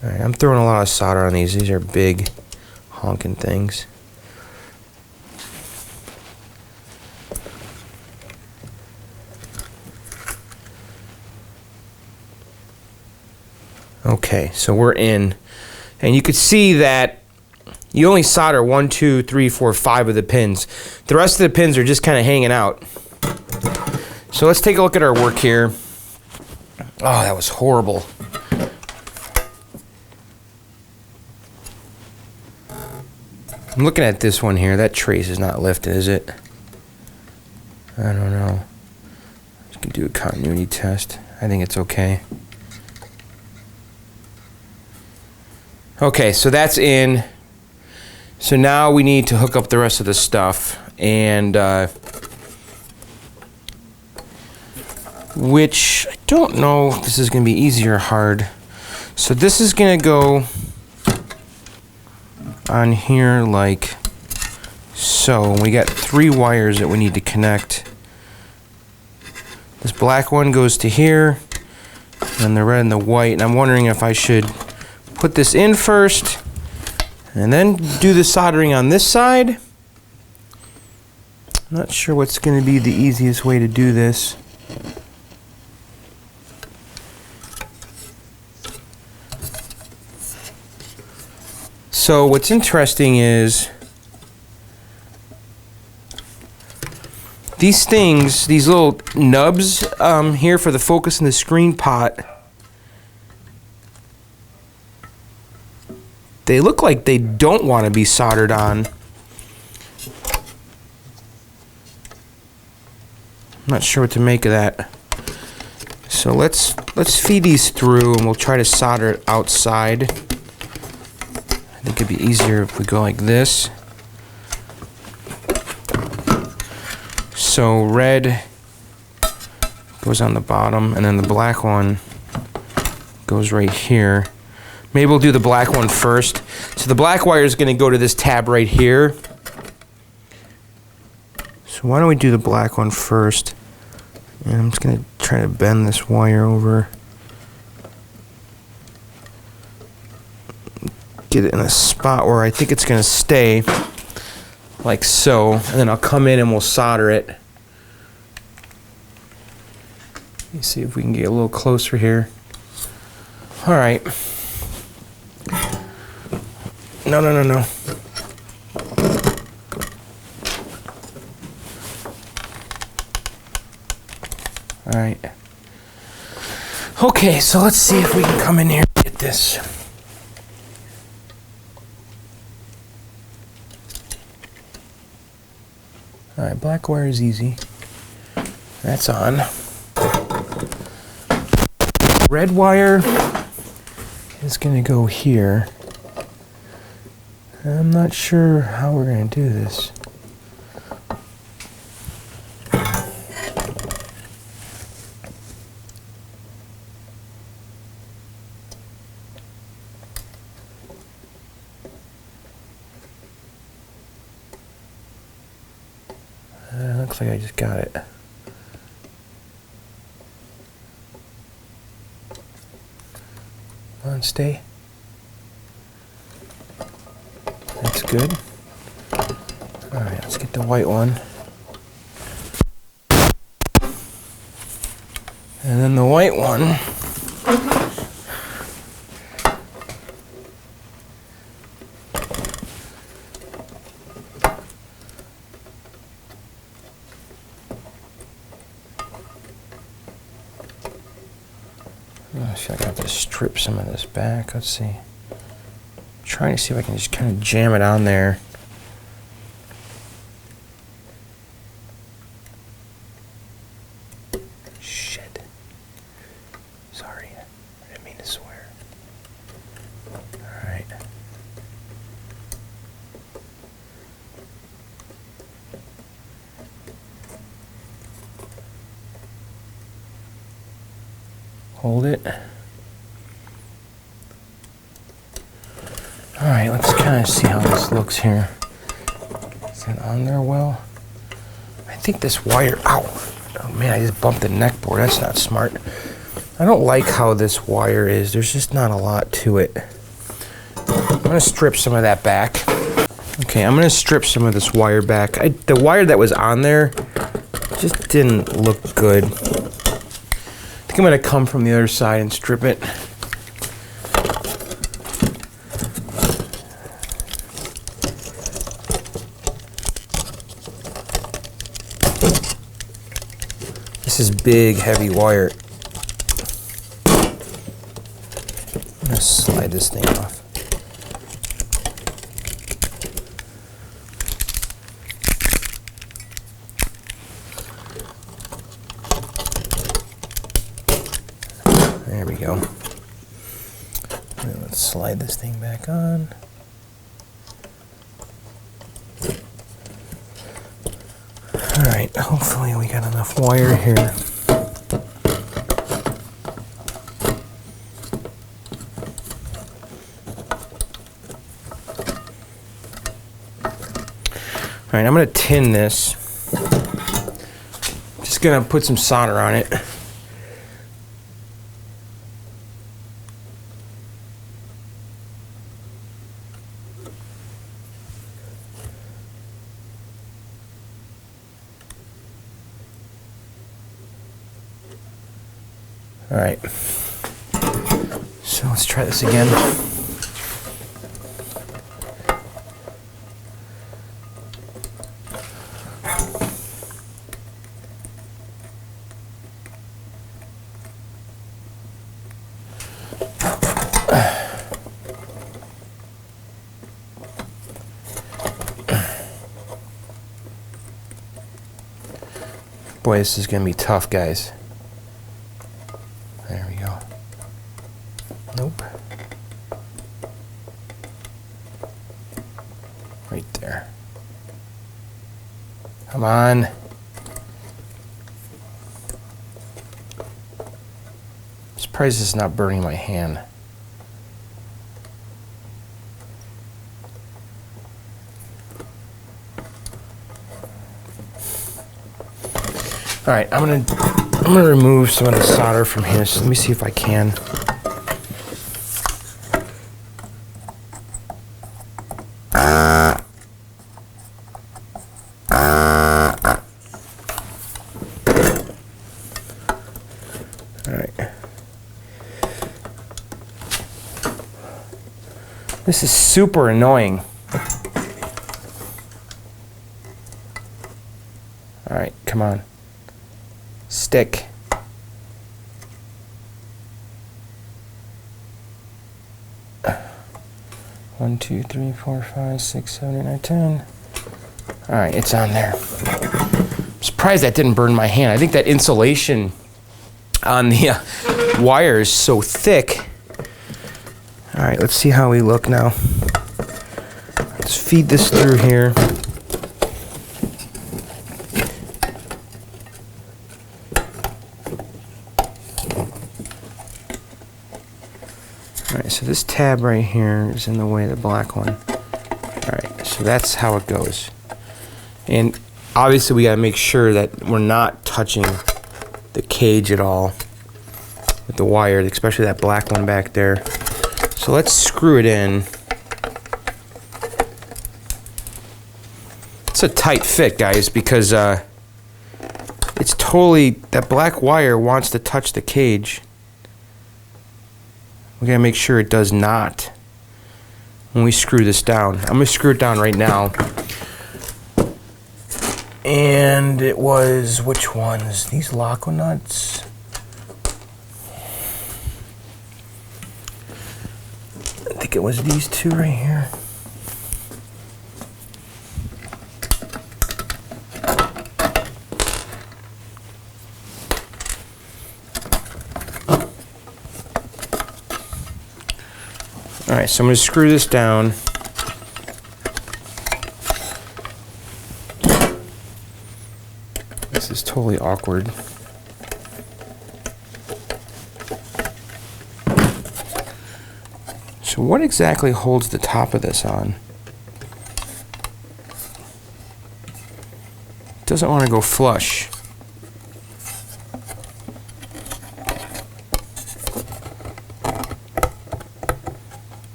All right, I'm throwing a lot of solder on these. These are big honking things. Okay, so we're in, and you could see that you only solder 1, 2, 3, 4, 5 of the pins. The rest of the pins are just kind of hanging out. So let's take a look at our work here. Oh, that was horrible. I'm looking at this one here. That trace is not lifted, is it? I don't know. Just gonna do a continuity test. I think it's okay. Okay, so that's in. So now we need to hook up the rest of the stuff, and which I don't know if this is going to be easy or hard. So this is going to go on here like so. We got 3 wires that we need to connect. This black one goes to here, and the red and the white, and I'm wondering if I should put this in first and then do the soldering on this side. I'm not sure what's going to be the easiest way to do this. So what's interesting is These things, these little nubs here for the focus and the screen pot, they look like they don't want to be soldered on. I'm not sure what to make of that. So let's feed these through and we'll try to solder it outside. I think it'd be easier if we go like this. So red goes on the bottom and then the black one goes right here. Maybe we'll do the black one first. So the black wire is going to go to this tab right here. So why don't we do the black one first? And I'm just going to try to bend this wire over. Get it in a spot where I think it's going to stay. Like so. And then I'll come in and we'll solder it. Let me see if we can get a little closer here. Alright. No. Alright. Okay, so let's see if we can come in here and get this. Alright, black wire is easy. That's on. Red wire is going to go here. I'm not sure how we're going to do this. Looks like I just got it. Come on, stay. That's good. Alright, let's get the white one. And then the white one. Oh, shit, I got to strip some of this back. Let's see. I'm trying to see if I can just kind of jam it on there. Shit. Sorry. I didn't mean to swear. Alright. Hold it. Alright, let's kind of see how this looks here. Is it on there well? I think this wire... Ow! Oh man, I just bumped the neck board. That's not smart. I don't like how this wire is. There's just not a lot to it. I'm going to strip some of that back. Okay, I'm going to strip some of this wire back. The wire that was on there just didn't look good. I think I'm going to come from the other side and strip it. This is big, heavy wire. I'm going to slide this thing off. There we go. And let's slide this thing back on. Alright, hopefully we got enough wire here. Alright, I'm going to tin this. Just going to put some solder on it. Alright, so let's try this again. Boy, this is going to be tough, guys. There we go. Nope. Right there. Come on. I'm surprised it's not burning my hand. All right, I'm gonna remove some of the solder from here. So let me see if I can. All right. This is super annoying. All right, come on. Stick. One, 2, 3, 4, 5, 6, 7, 8, 9, 10. All right, it's on there. I'm surprised that didn't burn my hand. I think that insulation on the wire is so thick. All right, let's see how we look now. Let's feed this through here. Alright, so this tab right here is in the way of the black one. Alright, so that's how it goes. And obviously we got to make sure that we're not touching the cage at all with the wire, especially that black one back there. So let's screw it in. It's a tight fit, guys, because it's totally, that black wire wants to touch the cage. We gotta make sure it does not when we screw this down. I'm gonna screw it down right now. And it was, which ones? These Loco nuts. I think it was these two right here. Alright, so I'm going to screw this down. This is totally awkward. So what exactly holds the top of this on? It doesn't want to go flush.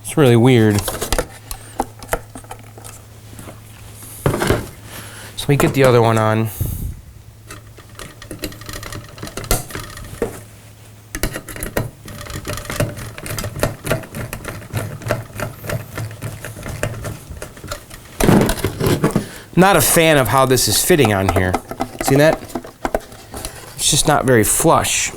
It's really weird. So we get the other one on. Not a fan of how this is fitting on here. See that? It's just not very flush.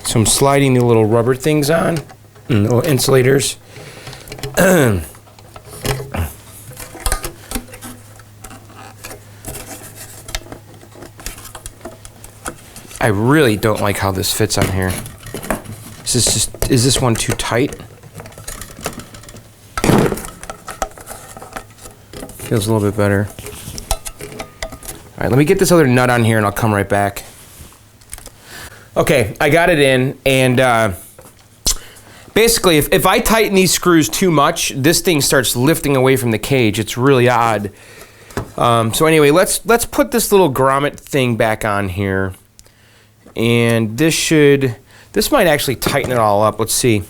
So I'm sliding the little rubber things on, little insulators. I really don't like how this fits on here. Is this one too tight? Feels a little bit better. All right, let me get this other nut on here and I'll come right back. Okay, I got it in, and basically, if I tighten these screws too much, this thing starts lifting away from the cage. It's really odd. So anyway, let's put this little grommet thing back on here, and this might actually tighten it all up. Let's see.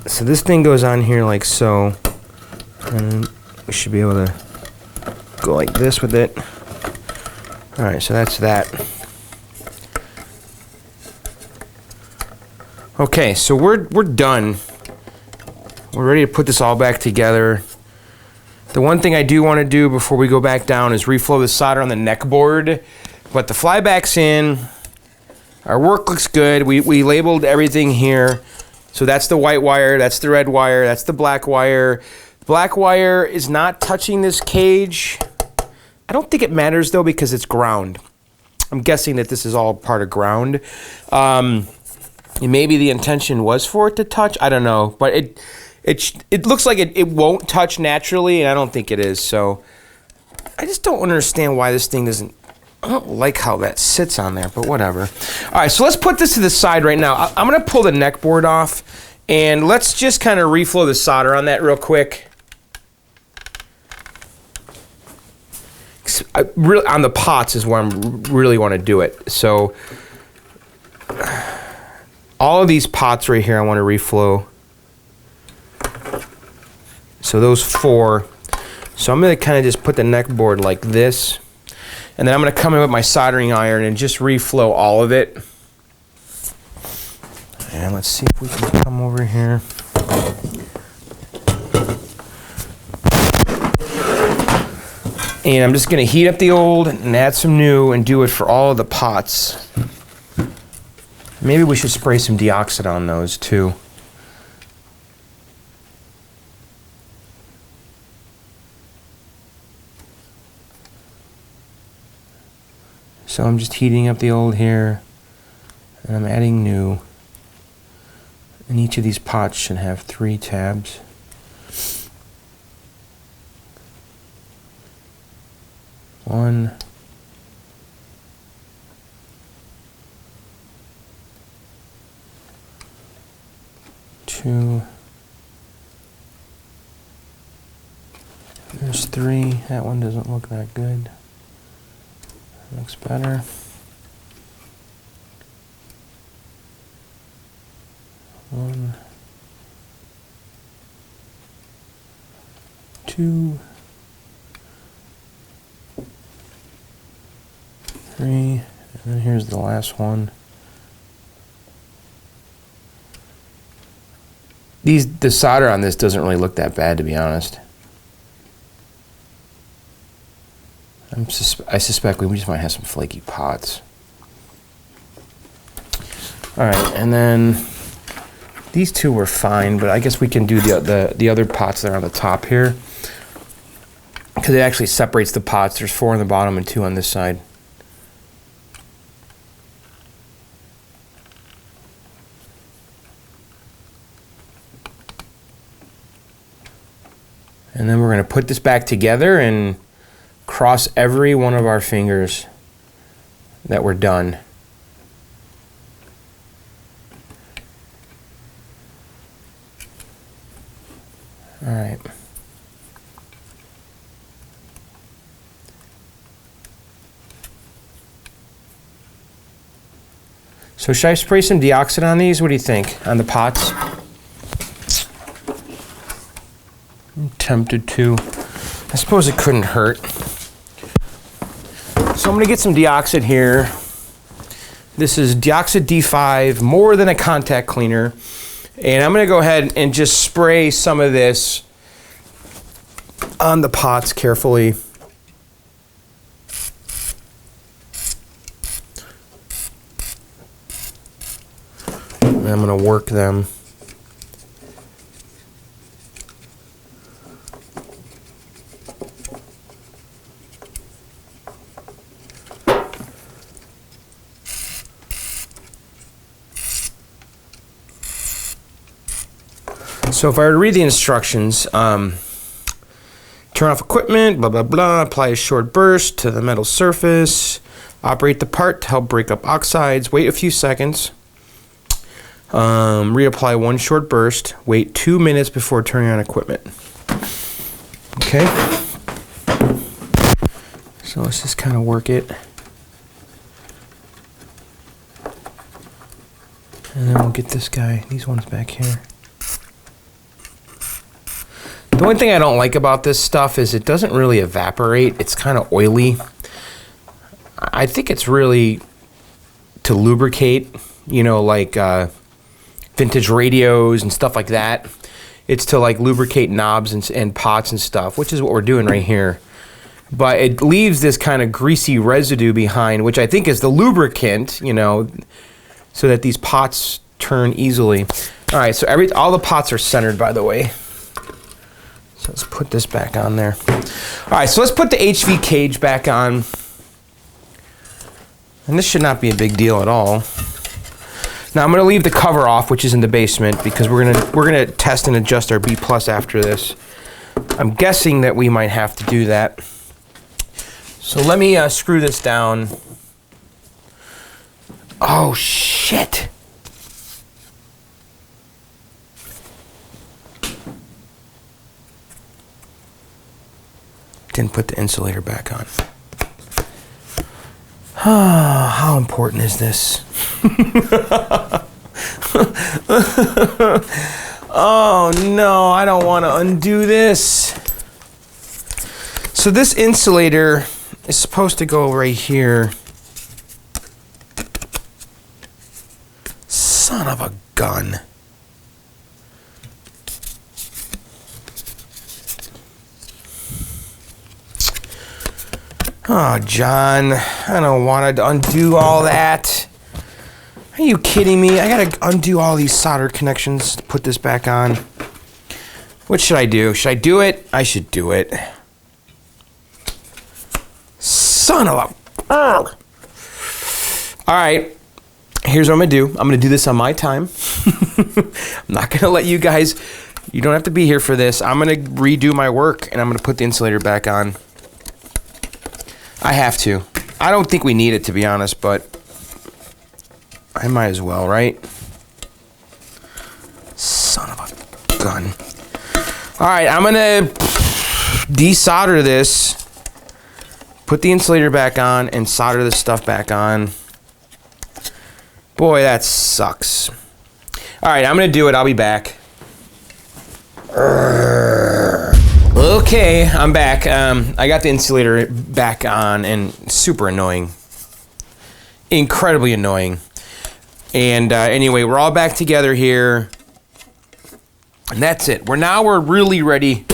So this thing goes on here like so, and we should be able to go like this with it. Alright, so that's that. Okay, so we're done. We're ready to put this all back together. The one thing I do want to do before we go back down is reflow the solder on the neck board. But the flyback's in. Our work looks good. We labeled everything here. So that's the white wire, that's the red wire, that's the black wire. Black wire is not touching this cage. I don't think it matters though because it's ground. I'm guessing that this is all part of ground. Maybe the intention was for it to touch. I don't know, but it looks like it won't touch naturally, and I don't think it is. So I just don't understand why this thing doesn't. I don't like how that sits on there, but whatever. All right, so let's put this to the side right now. I'm gonna pull the neck board off, and let's just kind of reflow the solder on that real quick. Really, on the pots is where I really want to do it. So all of these pots right here, I want to reflow. So those 4. So I'm going to kind of just put the neck board like this. And then I'm going to come in with my soldering iron and just reflow all of it. And let's see if we can come over here. And I'm just going to heat up the old and add some new and do it for all of the pots. Maybe we should spray some deoxit on those too. So I'm just heating up the old here, and I'm adding new. And each of these pots should have 3 tabs. One. 2. There's 3. That one doesn't look that good. Looks better. 1, 2, 3, and then here's the last one. The solder on this doesn't really look that bad, to be honest. I suspect we just might have some flaky pots. All right, and then these 2 were fine, but I guess we can do the other pots that are on the top here, because it actually separates the pots. There's 4 on the bottom and 2 on this side. And then we're going to put this back together and cross every one of our fingers that we're done. All right. So should I spray some deoxit on these? What do you think? On the pots? I'm tempted to. I suppose it couldn't hurt. So I'm going to get some deoxit here. This is Deoxit D5, more than a contact cleaner. And I'm going to go ahead and just spray some of this on the pots carefully. And I'm going to work them. So if I were to read the instructions, turn off equipment, blah, blah, blah, apply a short burst to the metal surface, operate the part to help break up oxides, wait a few seconds, reapply 1 short burst, wait 2 minutes before turning on equipment. Okay. So let's just kind of work it. And then we'll get this guy, these ones back here. The only thing I don't like about this stuff is it doesn't really evaporate. It's kind of oily. I think it's really to lubricate, you know, like 50 vintage radios and stuff like that. It's to like lubricate knobs and pots and stuff, which is what we're doing right here. But it leaves this kind of greasy residue behind, which I think is the lubricant, you know, so that these pots turn easily. All right, so all the pots are centered, by the way. So let's put this back on there. All right, so let's put the HV cage back on. And this should not be a big deal at all. Now I'm gonna leave the cover off, which is in the basement, because we're gonna test and adjust our B+ after this. I'm guessing that we might have to do that. So let me screw this down. Oh shit! Didn't put the insulator back on. How important is this? Oh no, I don't want to undo this. So this insulator is supposed to go right here. Son of a gun. Oh, John, I don't want to undo all that. Are you kidding me? I gotta undo all these solder connections to put this back on. What should I do? Should I do it? I should do it. Son of a... All right, here's what I'm gonna do. I'm gonna do this on my time. I'm not gonna let you guys... You don't have to be here for this. I'm gonna redo my work, and I'm gonna put the insulator back on. I have to. I don't think we need it, to be honest, but I might as well, right? Son of a gun. All right, I'm gonna desolder this, put the insulator back on, and solder this stuff back on. Boy, that sucks. All right, I'm gonna do it. I'll be back. Okay, I'm back. I got the insulator back on, and super annoying. Incredibly annoying. And anyway, we're all back together here. And that's it. We're really ready.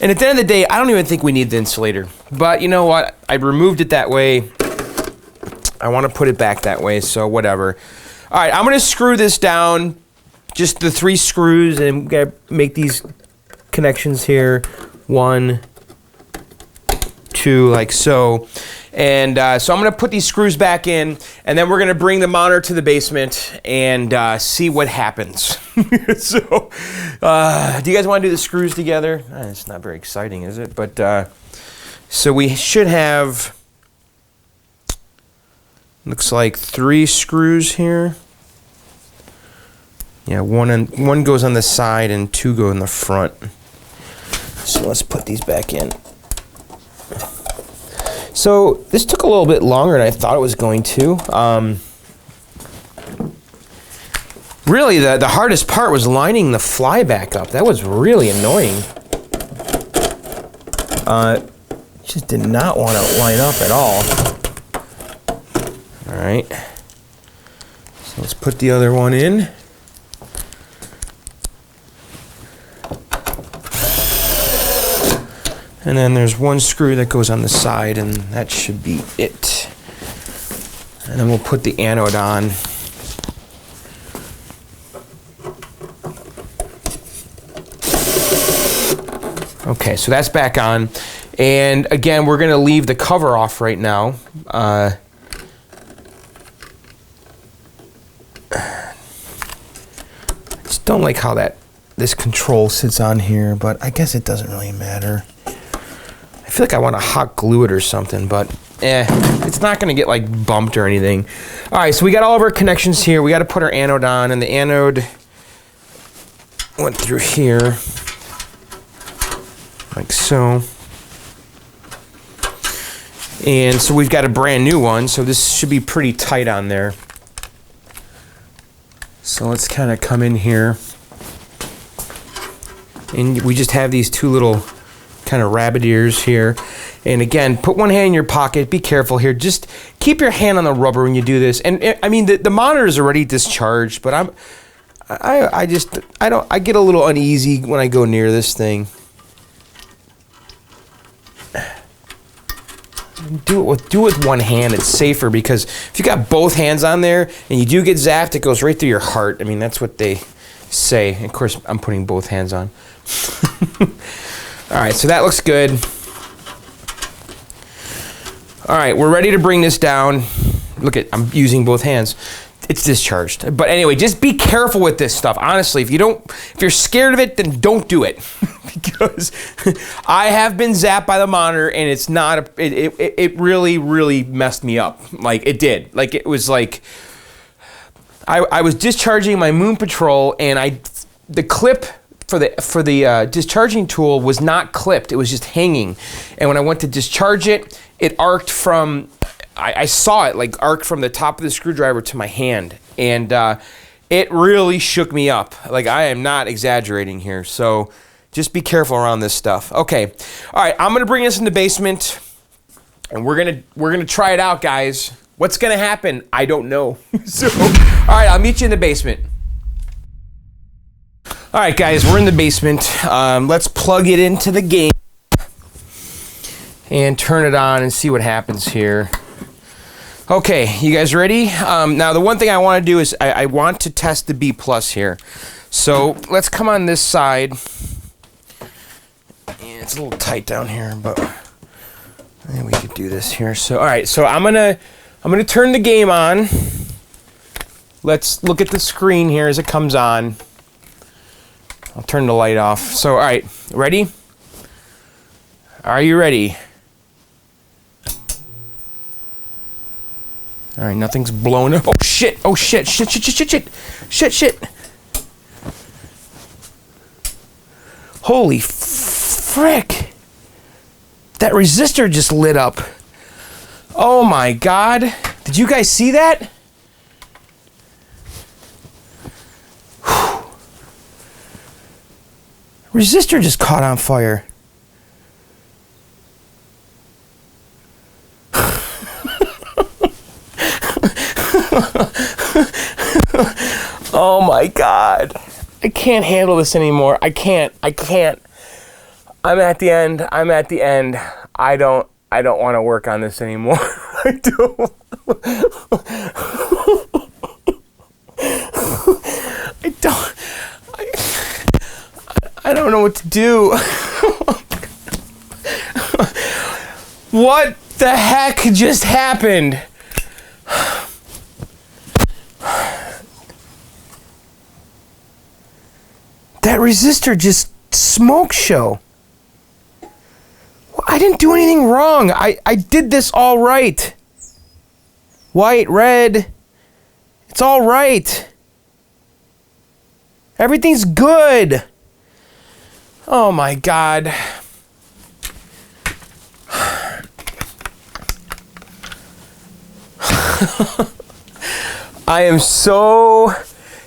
And at the end of the day, I don't even think we need the insulator. But you know what? I removed it that way. I want to put it back that way, so whatever. All right, I'm going to screw this down. Just the 3 screws, and gotta make these connections here. 1, 2, like so. And so I'm going to put these screws back in, and then we're going to bring the monitor to the basement and see what happens. So, do you guys want to do the screws together? It's not very exciting, is it? But so we should have, looks like 3 screws here. Yeah, one goes on the side and 2 go in the front. So let's put these back in. So this took a little bit longer than I thought it was going to. Really, the hardest part was lining the flyback up. That was really annoying. Just did not want to line up at all. All right. So let's put the other one in. And then there's 1 screw that goes on the side, and that should be it. And then we'll put the anode on. Okay, so that's back on. And again, we're going to leave the cover off right now. I just don't like how this control sits on here, but I guess it doesn't really matter. I feel like I want to hot glue it or something, but it's not going to get like bumped or anything. All right, so we got all of our connections here. We got to put our anode on, and the anode went through here, like so. And so we've got a brand new one, so this should be pretty tight on there. So let's kind of come in here. And we just have these 2 little kind of rabbit ears here. And again, put one hand in your pocket. Be careful here. Just keep your hand on the rubber when you do this. And I mean, the monitor is already discharged, but I get a little uneasy when I go near this thing. Do it with one hand. It's safer because if you got both hands on there and you do get zapped, it goes right through your heart. I mean, that's what they say. And of course, I'm putting both hands on. All right, so that looks good. All right, we're ready to bring this down. Look at, I'm using both hands. It's discharged. But anyway, just be careful with this stuff. Honestly, if you're scared of it, then don't do it. Because I have been zapped by the monitor and it's not, it really, really messed me up. Like it did. Like it was like, I was discharging my Moon Patrol and the clip for the discharging tool was not clipped. It was just hanging. And when I went to discharge it, it arced from, I saw it like arc from the top of the screwdriver to my hand, and it really shook me up. Like I am not exaggerating here, so just be careful around this stuff. Okay, all right, I'm gonna bring this in the basement, and we're gonna try it out, guys. What's gonna happen? I don't know. So, all right, I'll meet you in the basement. All right, guys, we're in the basement. Let's plug it into the game and turn it on and see what happens here. Okay, you guys ready? Now, the one thing I want to do is I want to test the B+ here. So let's come on this side. Yeah, it's a little tight down here, but I think we could do this here. So, all right, so I'm gonna turn the game on. Let's look at the screen here as it comes on. I'll turn the light off. So, all right, ready? Are you ready? All right, nothing's blown up. Oh shit! Oh shit! Shit! Shit! Shit! Shit! Shit! Shit! Shit! Holy frick! That resistor just lit up. Oh my god! Did you guys see that? Whew. Resistor just caught on fire. Oh my god. I can't handle this anymore. I can't. I'm at the end. I don't want to work on this anymore. I don't. I don't know what to do. What the heck just happened? That resistor just smoke show. I didn't do anything wrong. I did this all right. White, red. It's all right. Everything's good. Oh my god. I am so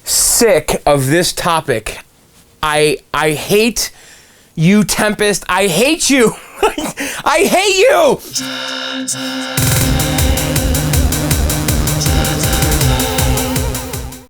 sick of this topic. I hate you, Tempest. I hate you. I hate you.